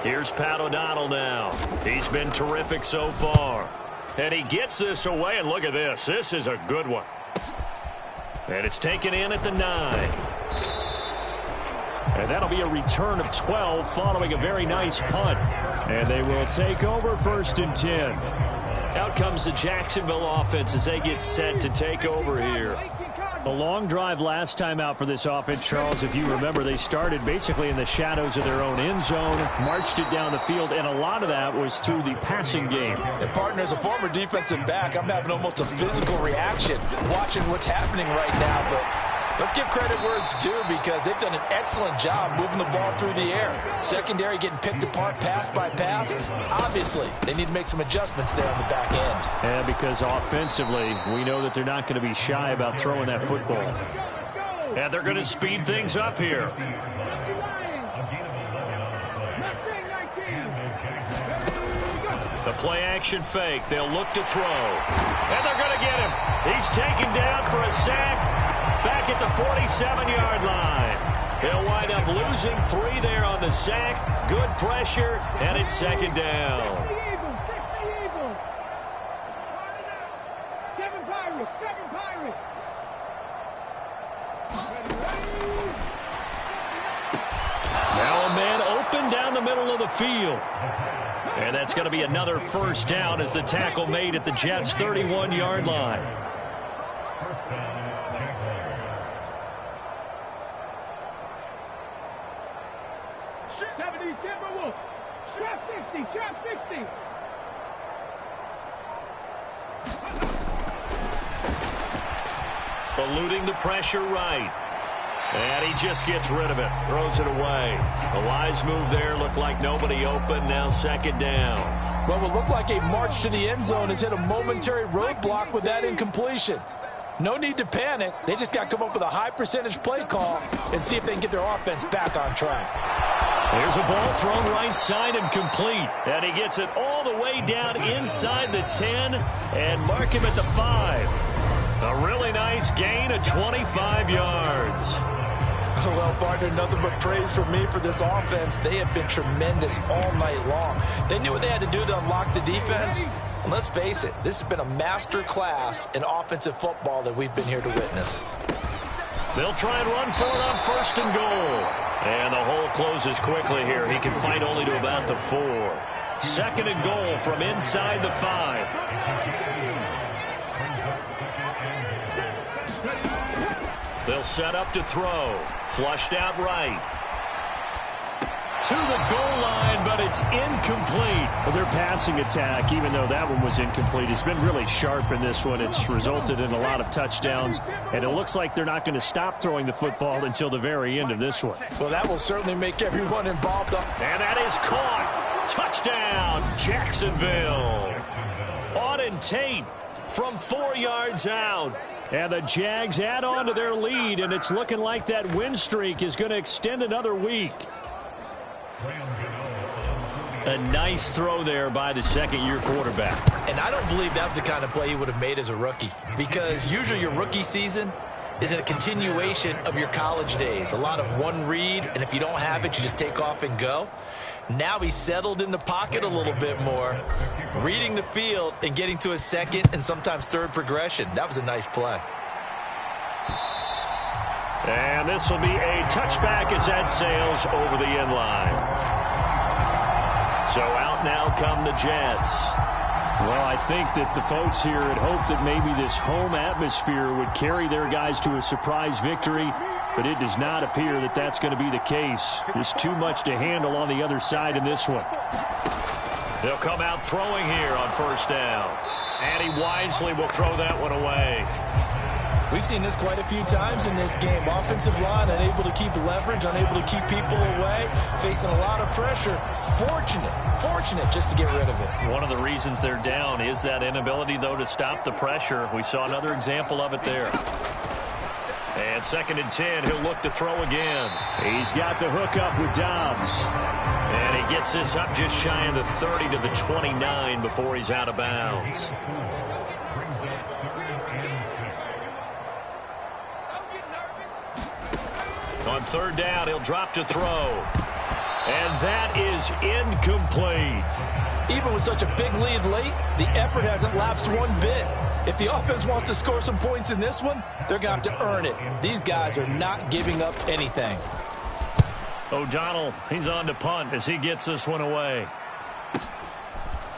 Here's Pat O'Donnell now. He's been terrific so far. And he gets this away, and look at this. This is a good one. And it's taken in at the 9. And that'll be a return of 12 following a very nice punt. And they will take over 1st and 10. Out comes the Jacksonville offense as they get set to take over here. A long drive last time out for this offense, Charles. If you remember, they started basically in the shadows of their own end zone, marched it down the field, and a lot of that was through the passing game. And, partner, as a former defensive back, I'm having almost a physical reaction watching what's happening right now. But let's give credit where it's due because they've done an excellent job moving the ball through the air. Secondary getting picked apart pass by pass. Obviously, they need to make some adjustments there on the back end. Yeah, because offensively, we know that they're not going to be shy about throwing that football. And they're going to speed things up here. The play-action fake. They'll look to throw. And they're going to get him. He's taken down for a sack back at the 47-yard line. He'll wind up losing 3 there on the sack. Good pressure, and it's 2nd down. Now a man open down the middle of the field. And that's going to be another 1st down as the tackle made at the Jets' 31-yard line. Trap 60, trap 60. Eluding the pressure right. And he just gets rid of it. Throws it away. A wise move there. Looked like nobody open. Now second down. Well, what looked like a march to the end zone has hit a momentary roadblock with that incompletion. No need to panic. They just got to come up with a high percentage play call and see if they can get their offense back on track. There's a ball thrown right side and complete. And he gets it all the way down inside the 10 and mark him at the 5. A really nice gain of 25 yards. Well, partner, nothing but praise from me for this offense. They have been tremendous all night long. They knew what they had to do to unlock the defense. And let's face it, this has been a master class in offensive football that we've been here to witness. They'll try and run for it on first and goal. And the hole closes quickly here. He can fight only to about the 4. Second and goal from inside the 5. They'll set up to throw. Flushed out right. To the goal line, but it's incomplete. Well, their passing attack, even though that one was incomplete, has been really sharp in this one. It's resulted in a lot of touchdowns, and it looks like they're not going to stop throwing the football until the very end of this one. Well, that will certainly make everyone involved up. And that is caught. Touchdown, Jacksonville. Auden Tate from 4 yards out. And the Jags add on to their lead, and it's looking like that win streak is going to extend another week. A nice throw there by the second-year quarterback. And I don't believe that was the kind of play he would have made as a rookie, because usually your rookie season is a continuation of your college days. A lot of one read, and if you don't have it, you just take off and go. Now he's settled in the pocket a little bit more, reading the field and getting to his second and sometimes third progression. That was a nice play. And this will be a touchback as that sails over the end line. So out now come the Jets. Well, I think that the folks here had hoped that maybe this home atmosphere would carry their guys to a surprise victory, but it does not appear that that's going to be the case. There's too much to handle on the other side in this one. They'll come out throwing here on first down. And he wisely will throw that one away. We've seen this quite a few times in this game. Offensive line unable to keep leverage, unable to keep people away, facing a lot of pressure. Fortunate just to get rid of it. One of the reasons they're down is that inability, though, to stop the pressure. We saw another example of it there. And second and 10, he'll look to throw again. He's got the hook up with Dobbs. And he gets this up just shy of the 30 to the 29 before he's out of bounds. On third down, he'll drop to throw. And that is incomplete. Even with such a big lead late, the effort hasn't lapsed one bit. If the offense wants to score some points in this one, they're going to have to earn it. These guys are not giving up anything. O'Donnell, he's on to punt as he gets this one away.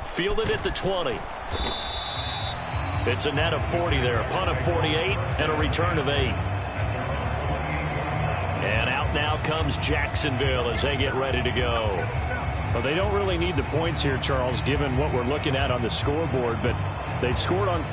Fielded at the 20. It's a net of 40 there. A punt of 48 and a return of 8. And out now comes Jacksonville as they get ready to go. Well, they don't really need the points here, Charles, given what we're looking at on the scoreboard, but they've scored on...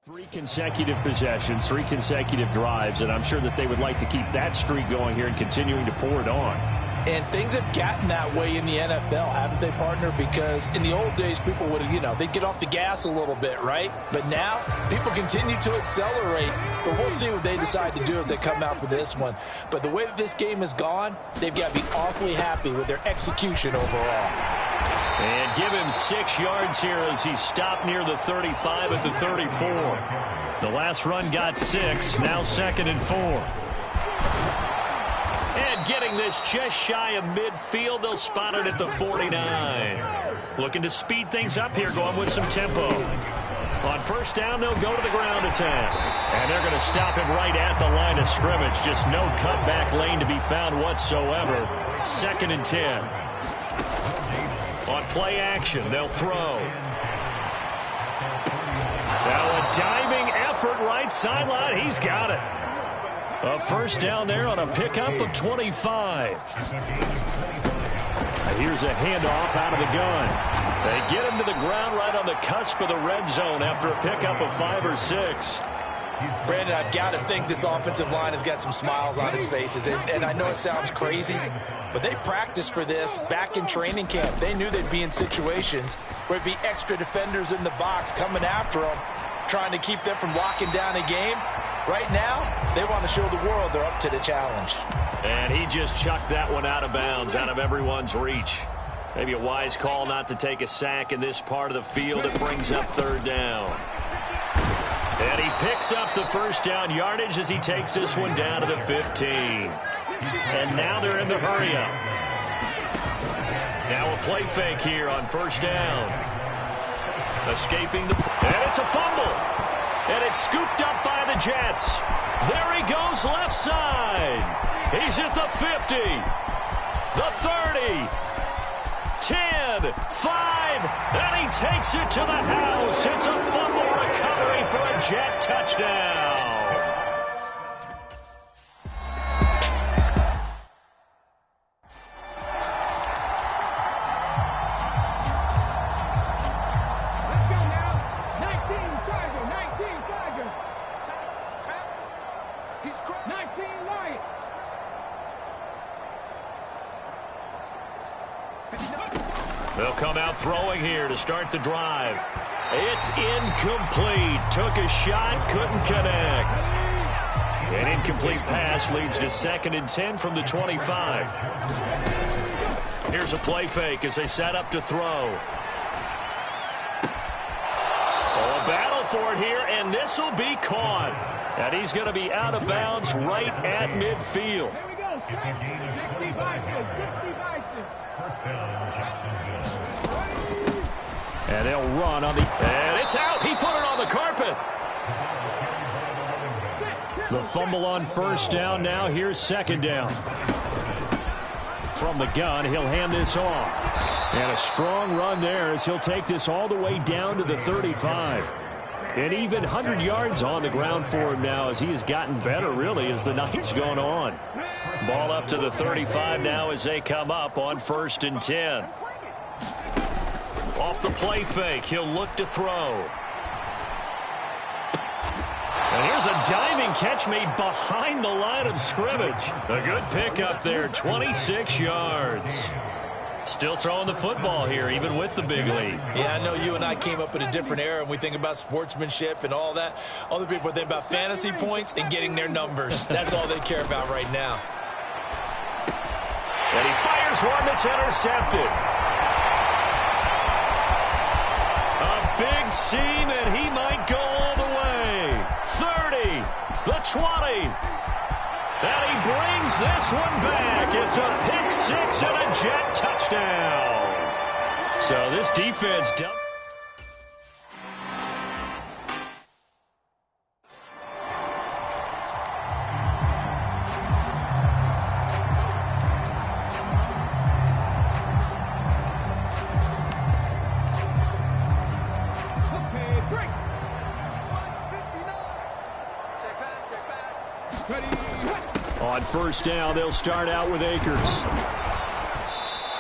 Three consecutive possessions, 3 consecutive drives, and I'm sure that they would like to keep that streak going here and continuing to pour it on. And things have gotten that way in the NFL, haven't they, partner? Because in the old days, people would have, they'd get off the gas a little bit, right? But now, people continue to accelerate. But we'll see what they decide to do as they come out for this one. But the way that this game has gone, they've got to be awfully happy with their execution overall. And give him 6 yards here as he stopped near the 35 at the 34. The last run got 6, now 2nd and 4. And getting this just shy of midfield, they'll spot it at the 49. Looking to speed things up here, going with some tempo. On first down, they'll go to the ground attack. And they're going to stop him right at the line of scrimmage. Just no cutback lane to be found whatsoever. 2nd and 10. On play action, they'll throw. Now a diving effort right sideline. He's got it. A first down there on a pickup of 25. Here's a handoff out of the gun. They get him to the ground right on the cusp of the red zone after a pickup of 5 or 6. Brandon, I've got to think this offensive line has got some smiles on its faces. And I know it sounds crazy, but they practiced for this back in training camp. They knew they'd be in situations where it'd be extra defenders in the box coming after them, trying to keep them from locking down a game. Right now, they want to show the world they're up to the challenge. And he just chucked that one out of bounds, out of everyone's reach. Maybe a wise call not to take a sack in this part of the field. It brings up 3rd down. And he picks up the first down yardage as he takes this one down to the 15. And now they're in the hurry-up. Now a play fake here on first down. Escaping the... And it's a fumble. And it's scooped up by the Jets. There he goes left side. He's at the 50. The 30. 10, 5, and he takes it to the house. It's a fumble recovery for a Jet touchdown. Let's go now. 19 Tiger, 19 Tiger. 19 Lion. They'll come out throwing here to start the drive. It's incomplete. Took a shot, couldn't connect. An incomplete pass leads to 2nd and 10 from the 25. Here's a play fake as they set up to throw. Oh, a battle for it here, and this will be caught. And he's going to be out of bounds right at midfield. Here we go. 60 Vikings. 60 Vikings. And they'll run on the... And it's out. He put it on the carpet. The fumble on first down. Now here's 2nd down. From the gun, he'll hand this off. And a strong run there as he'll take this all the way down to the 35. And even 100 yards on the ground for him now as he has gotten better, really, as the night's gone on. Ball up to the 35 now as they come up on 1st and 10. Off the play fake, he'll look to throw. And here's a diving catch made behind the line of scrimmage. A good pickup there, 26 yards. Still throwing the football here, even with the big lead. Yeah, I know you and I came up in a different era, and we think about sportsmanship and all that. Other people think about fantasy points and getting their numbers. That's all they care about right now. And he fires one that's intercepted. A big seam, and he might go all the way. 30, the 20. And he brings this one back. It's a pick 6 and a Jet touchdown. So this defense... On first down, they'll start out with Akers.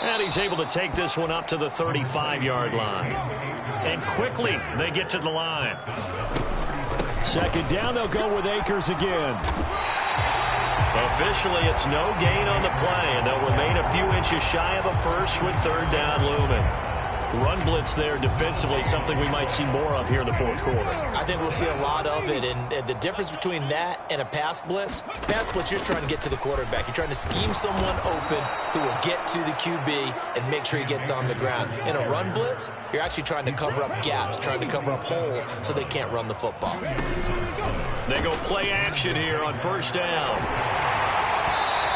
And he's able to take this one up to the 35-yard line. And quickly, they get to the line. 2nd down, they'll go with Akers again. Officially, it's no gain on the play, and they'll remain a few inches shy of a first with third down looming. Run blitz there defensively, something we might see more of here in the fourth quarter. I think we'll see a lot of it, and the difference between that and a pass blitz, you're just trying to get to the quarterback. You're trying to scheme someone open who will get to the QB and make sure he gets on the ground. In a run blitz, you're actually trying to cover up gaps, trying to cover up holes so they can't run the football. They go play action here on first down.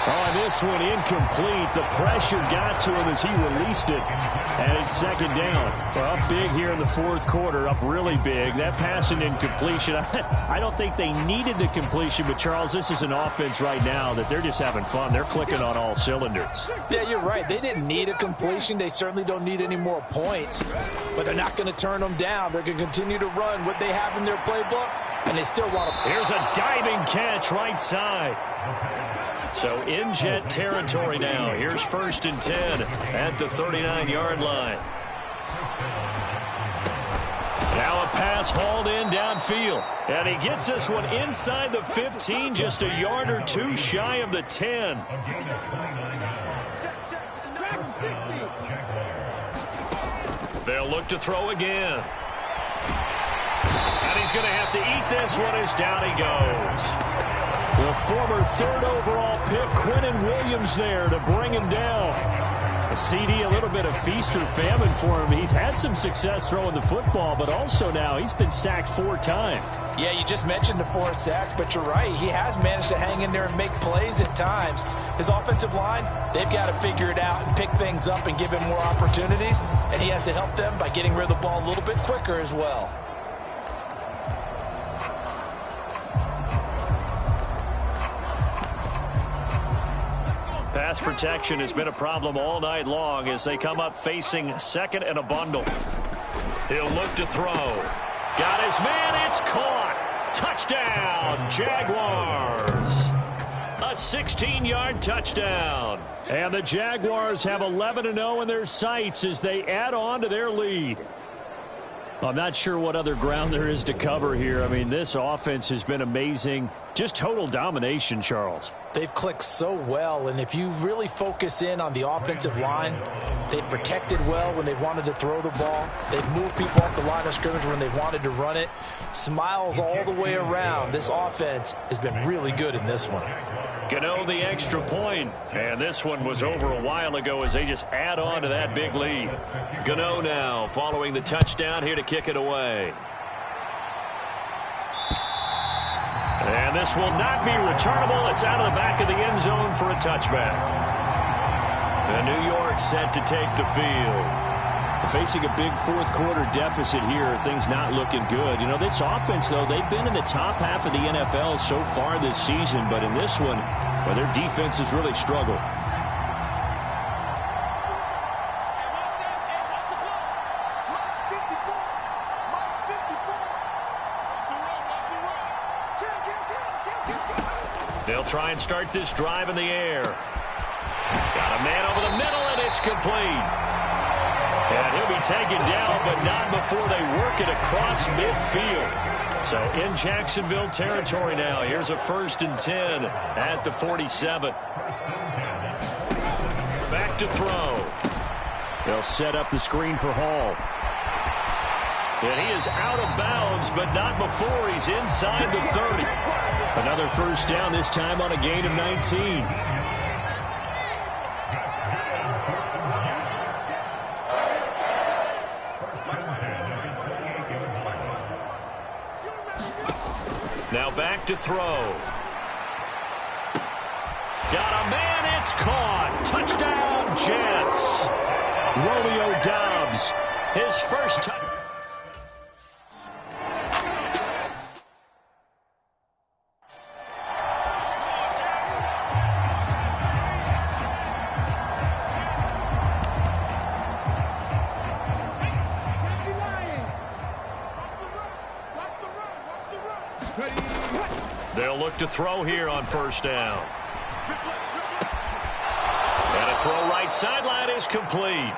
Oh, this one incomplete. The pressure got to him as he released it. And it's second down. Well, up big here in the fourth quarter, up really big. That pass and incompletion, I don't think they needed the completion, but Charles, this is an offense right now that they're just having fun. They're clicking on all cylinders. Yeah, you're right. They didn't need a completion. They certainly don't need any more points, but they're not going to turn them down. They're going to continue to run what they have in their playbook, and they still want to. Here's a diving catch right side. So in jet territory now. Here's 1st and 10 at the 39-yard line. Now a pass hauled in downfield. And he gets this one inside the 15, just a yard or two shy of the 10. They'll look to throw again. And he's going to have to eat this one as down he goes. The former 3rd overall pick, Quinnen Williams there to bring him down. A CD, a little bit of feast or famine for him. He's had some success throwing the football, but also now he's been sacked 4 times. Yeah, you just mentioned the 4 sacks, but you're right. He has managed to hang in there and make plays at times. His offensive line, they've got to figure it out and pick things up and give him more opportunities, and he has to help them by getting rid of the ball a little bit quicker as well. Pass protection has been a problem all night long as they come up facing second and a bundle. He'll look to throw. Got his man. It's caught. Touchdown, Jaguars. A 16-yard touchdown. And the Jaguars have 11-0 in their sights as they add on to their lead. I'm not sure what other ground there is to cover here. I mean, this offense has been amazing. Just total domination, Charles. They've clicked so well, and if you really focus in on the offensive line, they've protected well when they've wanted to throw the ball. They've moved people off the line of scrimmage when they've wanted to run it. Smiles all the way around. This offense has been really good in this one. Gano the extra point, and this one was over a while ago as they just add on to that big lead. Gano now following the touchdown here to kick it away. And this will not be returnable. It's out of the back of the end zone for a touchback. And New York set to take the field. Facing a big fourth quarter deficit here, things not looking good. You know, this offense, though, they've been in the top half of the NFL so far this season, but in this one, well, their defense has really struggled. They'll try and start this drive in the air. Got a man over the middle, and it's complete. And he'll be taken down, but not before they work it across midfield. So in Jacksonville territory now. Here's a 1st and 10 at the 47. Back to throw. They'll set up the screen for Hall. And he is out of bounds, but not before he's inside the 30. Another first down, this time on a gain of 19. Now back to throw. Got a man, it's caught. Touchdown, Jets. Romeo Doubs, his first touchdown. They'll look to throw here on first down. And a throw right sideline is complete.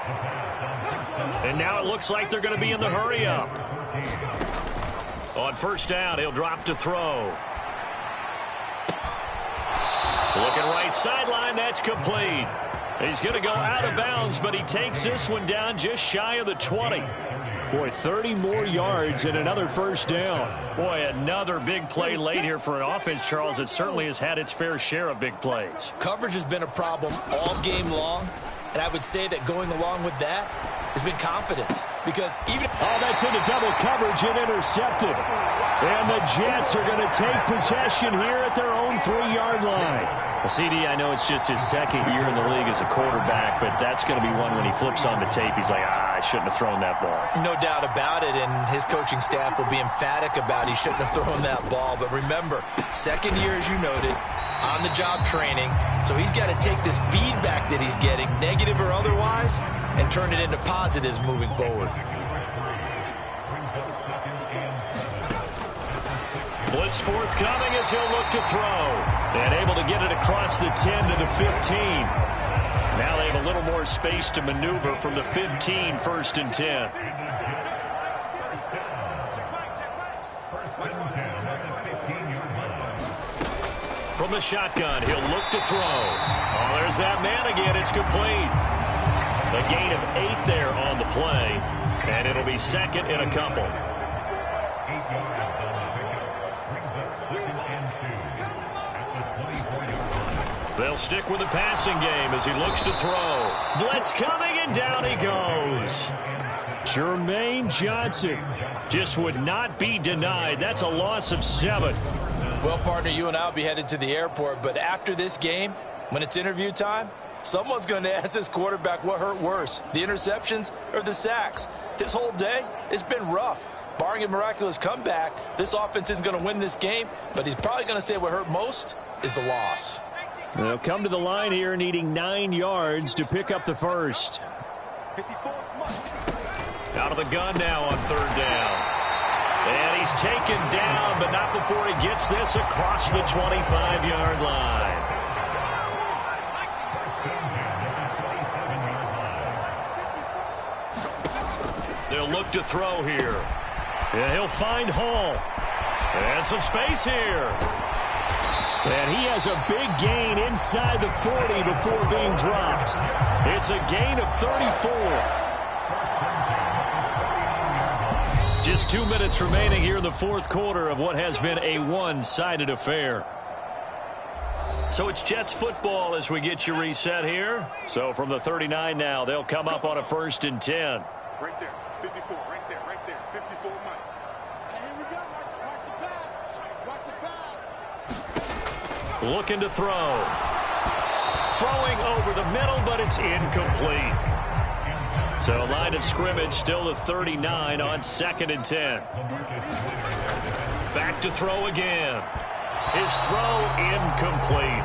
And now it looks like they're going to be in the hurry up. On first down, he'll drop to throw. Looking right sideline, that's complete. He's going to go out of bounds, but he takes this one down just shy of the 20. Boy, 30 more yards and another first down. Boy, another big play late here for an offense, Charles, that certainly has had its fair share of big plays. Coverage has been a problem all game long, and I would say that going along with that has been confidence. Because even... Oh, that's into double coverage and intercepted. And the Jets are going to take possession here at their own 3-yard line. CD, I know it's just his second year in the league as a quarterback, but that's going to be one when he flips on the tape, he's like, I shouldn't have thrown that ball. No doubt about it, and his coaching staff will be emphatic about he shouldn't have thrown that ball. But remember, second year, as you noted, on-the-job training, so he's got to take this feedback that he's getting, negative or otherwise, and turn it into positives moving forward. Blitz forthcoming as he'll look to throw. And able to get it across the 10 to the 15. Now they have a little more space to maneuver from the 15, 1st and 10. From the shotgun, he'll look to throw. Oh, there's that man again. It's complete. A gain of 8 there on the play. And it'll be second and a couple. They'll stick with the passing game as he looks to throw. Blitz coming, and down he goes. Jermaine Johnson just would not be denied. That's a loss of 7. Well, partner, you and I will be headed to the airport, but after this game, when it's interview time, someone's going to ask this quarterback what hurt worse, the interceptions or the sacks. His whole day, it's been rough. Barring a miraculous comeback, this offense isn't going to win this game, but he's probably going to say what hurt most is the loss. They'll come to the line here needing 9 yards to pick up the first. Out of the gun now on 3rd down. And he's taken down, but not before he gets this across the 25-yard line. They'll look to throw here. And he'll find Hall. And some space here. And he has a big gain inside the 40 before being dropped. It's a gain of 34. Just 2 minutes remaining here in the 4th quarter of what has been a one-sided affair. So it's Jets football as we get you reset here. So from the 39 now, they'll come up on a 1st and 10. Right there, 54, right there, 54, Mike. Here we go, watch the pass, watch the pass. Looking to throw. Throwing over the middle, but it's incomplete. So line of scrimmage still the 39 on 2nd and 10. Back to throw again. His throw incomplete.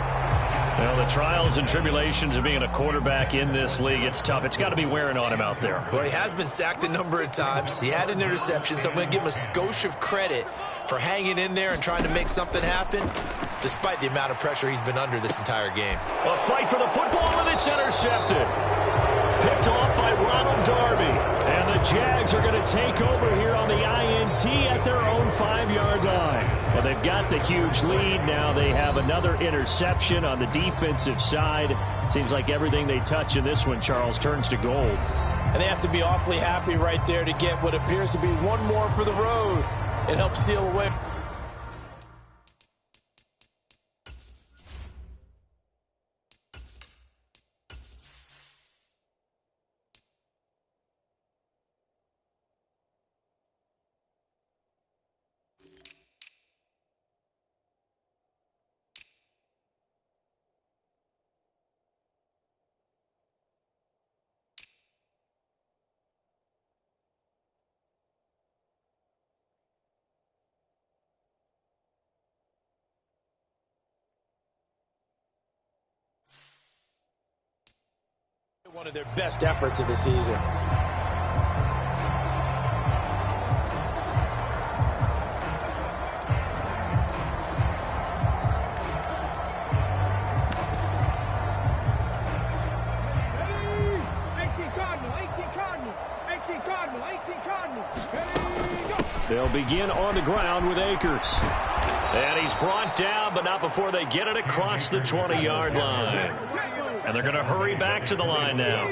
Well, the trials and tribulations of being a quarterback in this league, it's tough. It's got to be wearing on him out there. Well, he has been sacked a number of times. He had an interception, so I'm going to give him a skosh of credit for hanging in there and trying to make something happen, despite the amount of pressure he's been under this entire game. A fight for the football, and it's intercepted. Picked off by Ronald Darby. And the Jags are going to take over here on the INT at their own 5-yard line. Well, they've got the huge lead. Now they have another interception on the defensive side. Seems like everything they touch in this one, Charles, turns to gold. And they have to be awfully happy right there to get what appears to be one more for the road. It helps seal away. One of their best efforts of the season. They'll begin on the ground with Akers. And he's brought down, but not before they get it across the 20-yard line. And they're going to hurry back to the line now.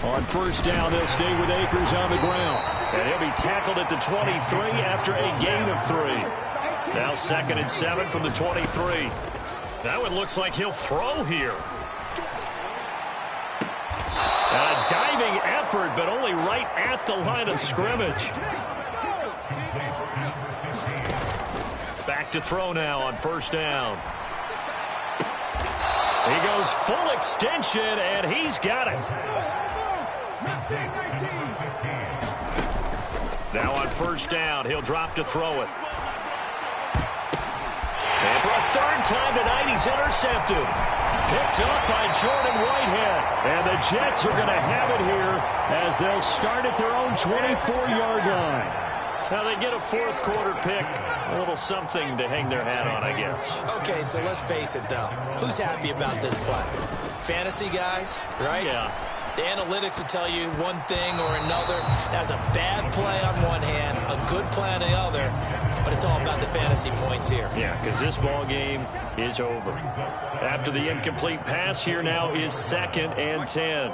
On first down, they'll stay with Akers on the ground. And he'll be tackled at the 23 after a gain of 3. Now 2nd and 7 from the 23. That one looks like he'll throw here. A diving effort, but only right at the line of scrimmage. Back to throw now on first down. He goes full extension, and he's got it. Now on first down, he'll drop to throw it. And for a 3rd time tonight, he's intercepted. Picked up by Jordan Whitehead. And the Jets are going to have it here as they'll start at their own 24-yard line. Now they get a 4th quarter pick. A little something to hang their hat on, I guess. Okay, so let's face it, though. Who's happy about this play? Fantasy guys, right? Yeah. The analytics will tell you one thing or another. That's a bad play on one hand, a good play on the other, but it's all about the fantasy points here. Yeah, because this ball game is over. After the incomplete pass, here now is 2nd and 10.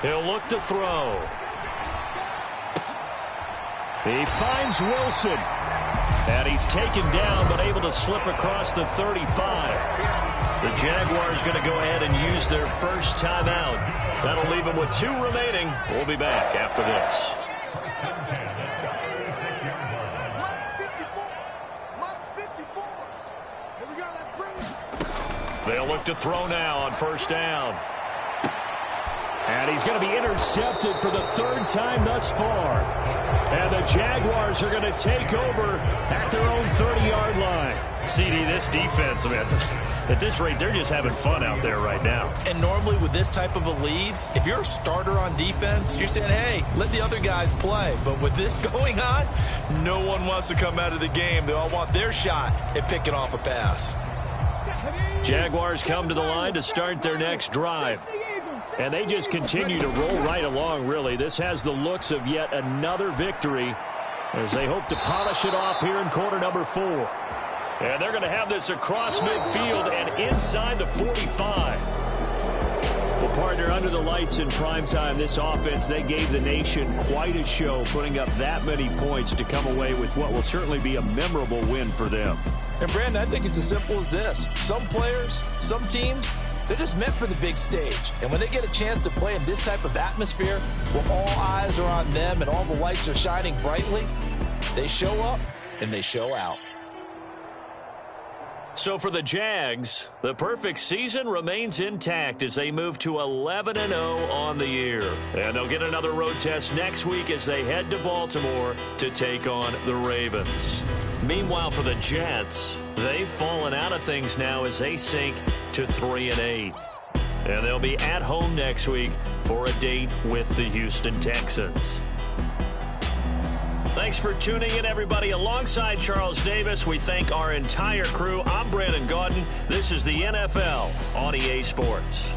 He'll look to throw. He finds Wilson. And he's taken down, but able to slip across the 35. The Jaguars going to go ahead and use their first timeout. That'll leave them with 2 remaining. We'll be back after this. They'll look to throw now on first down. And he's going to be intercepted for the 3rd time thus far. And the Jaguars are going to take over at their own 30-yard line. CD, this defense, man, at this rate, they're just having fun out there right now. And normally with this type of a lead, if you're a starter on defense, you're saying, hey, let the other guys play. But with this going on, no one wants to come out of the game. They all want their shot at picking off a pass. Jaguars come to the line to start their next drive. And they just continue to roll right along, really. This has the looks of yet another victory as they hope to polish it off here in quarter number 4. And they're going to have this across midfield and inside the 45. Well, partner, under the lights in primetime, this offense, they gave the nation quite a show, putting up that many points to come away with what will certainly be a memorable win for them. And, Brandon, I think it's as simple as this. Some players, some teams, they're just meant for the big stage. And when they get a chance to play in this type of atmosphere where all eyes are on them and all the lights are shining brightly, they show up and they show out. So for the Jags, the perfect season remains intact as they move to 11-0 on the year. And they'll get another road test next week as they head to Baltimore to take on the Ravens. Meanwhile, for the Jets, they've fallen out of things now as they sink to 3-8. And they'll be at home next week for a date with the Houston Texans. Thanks for tuning in, everybody. Alongside Charles Davis, we thank our entire crew. I'm Brandon Gaudin. This is the NFL on EA Sports.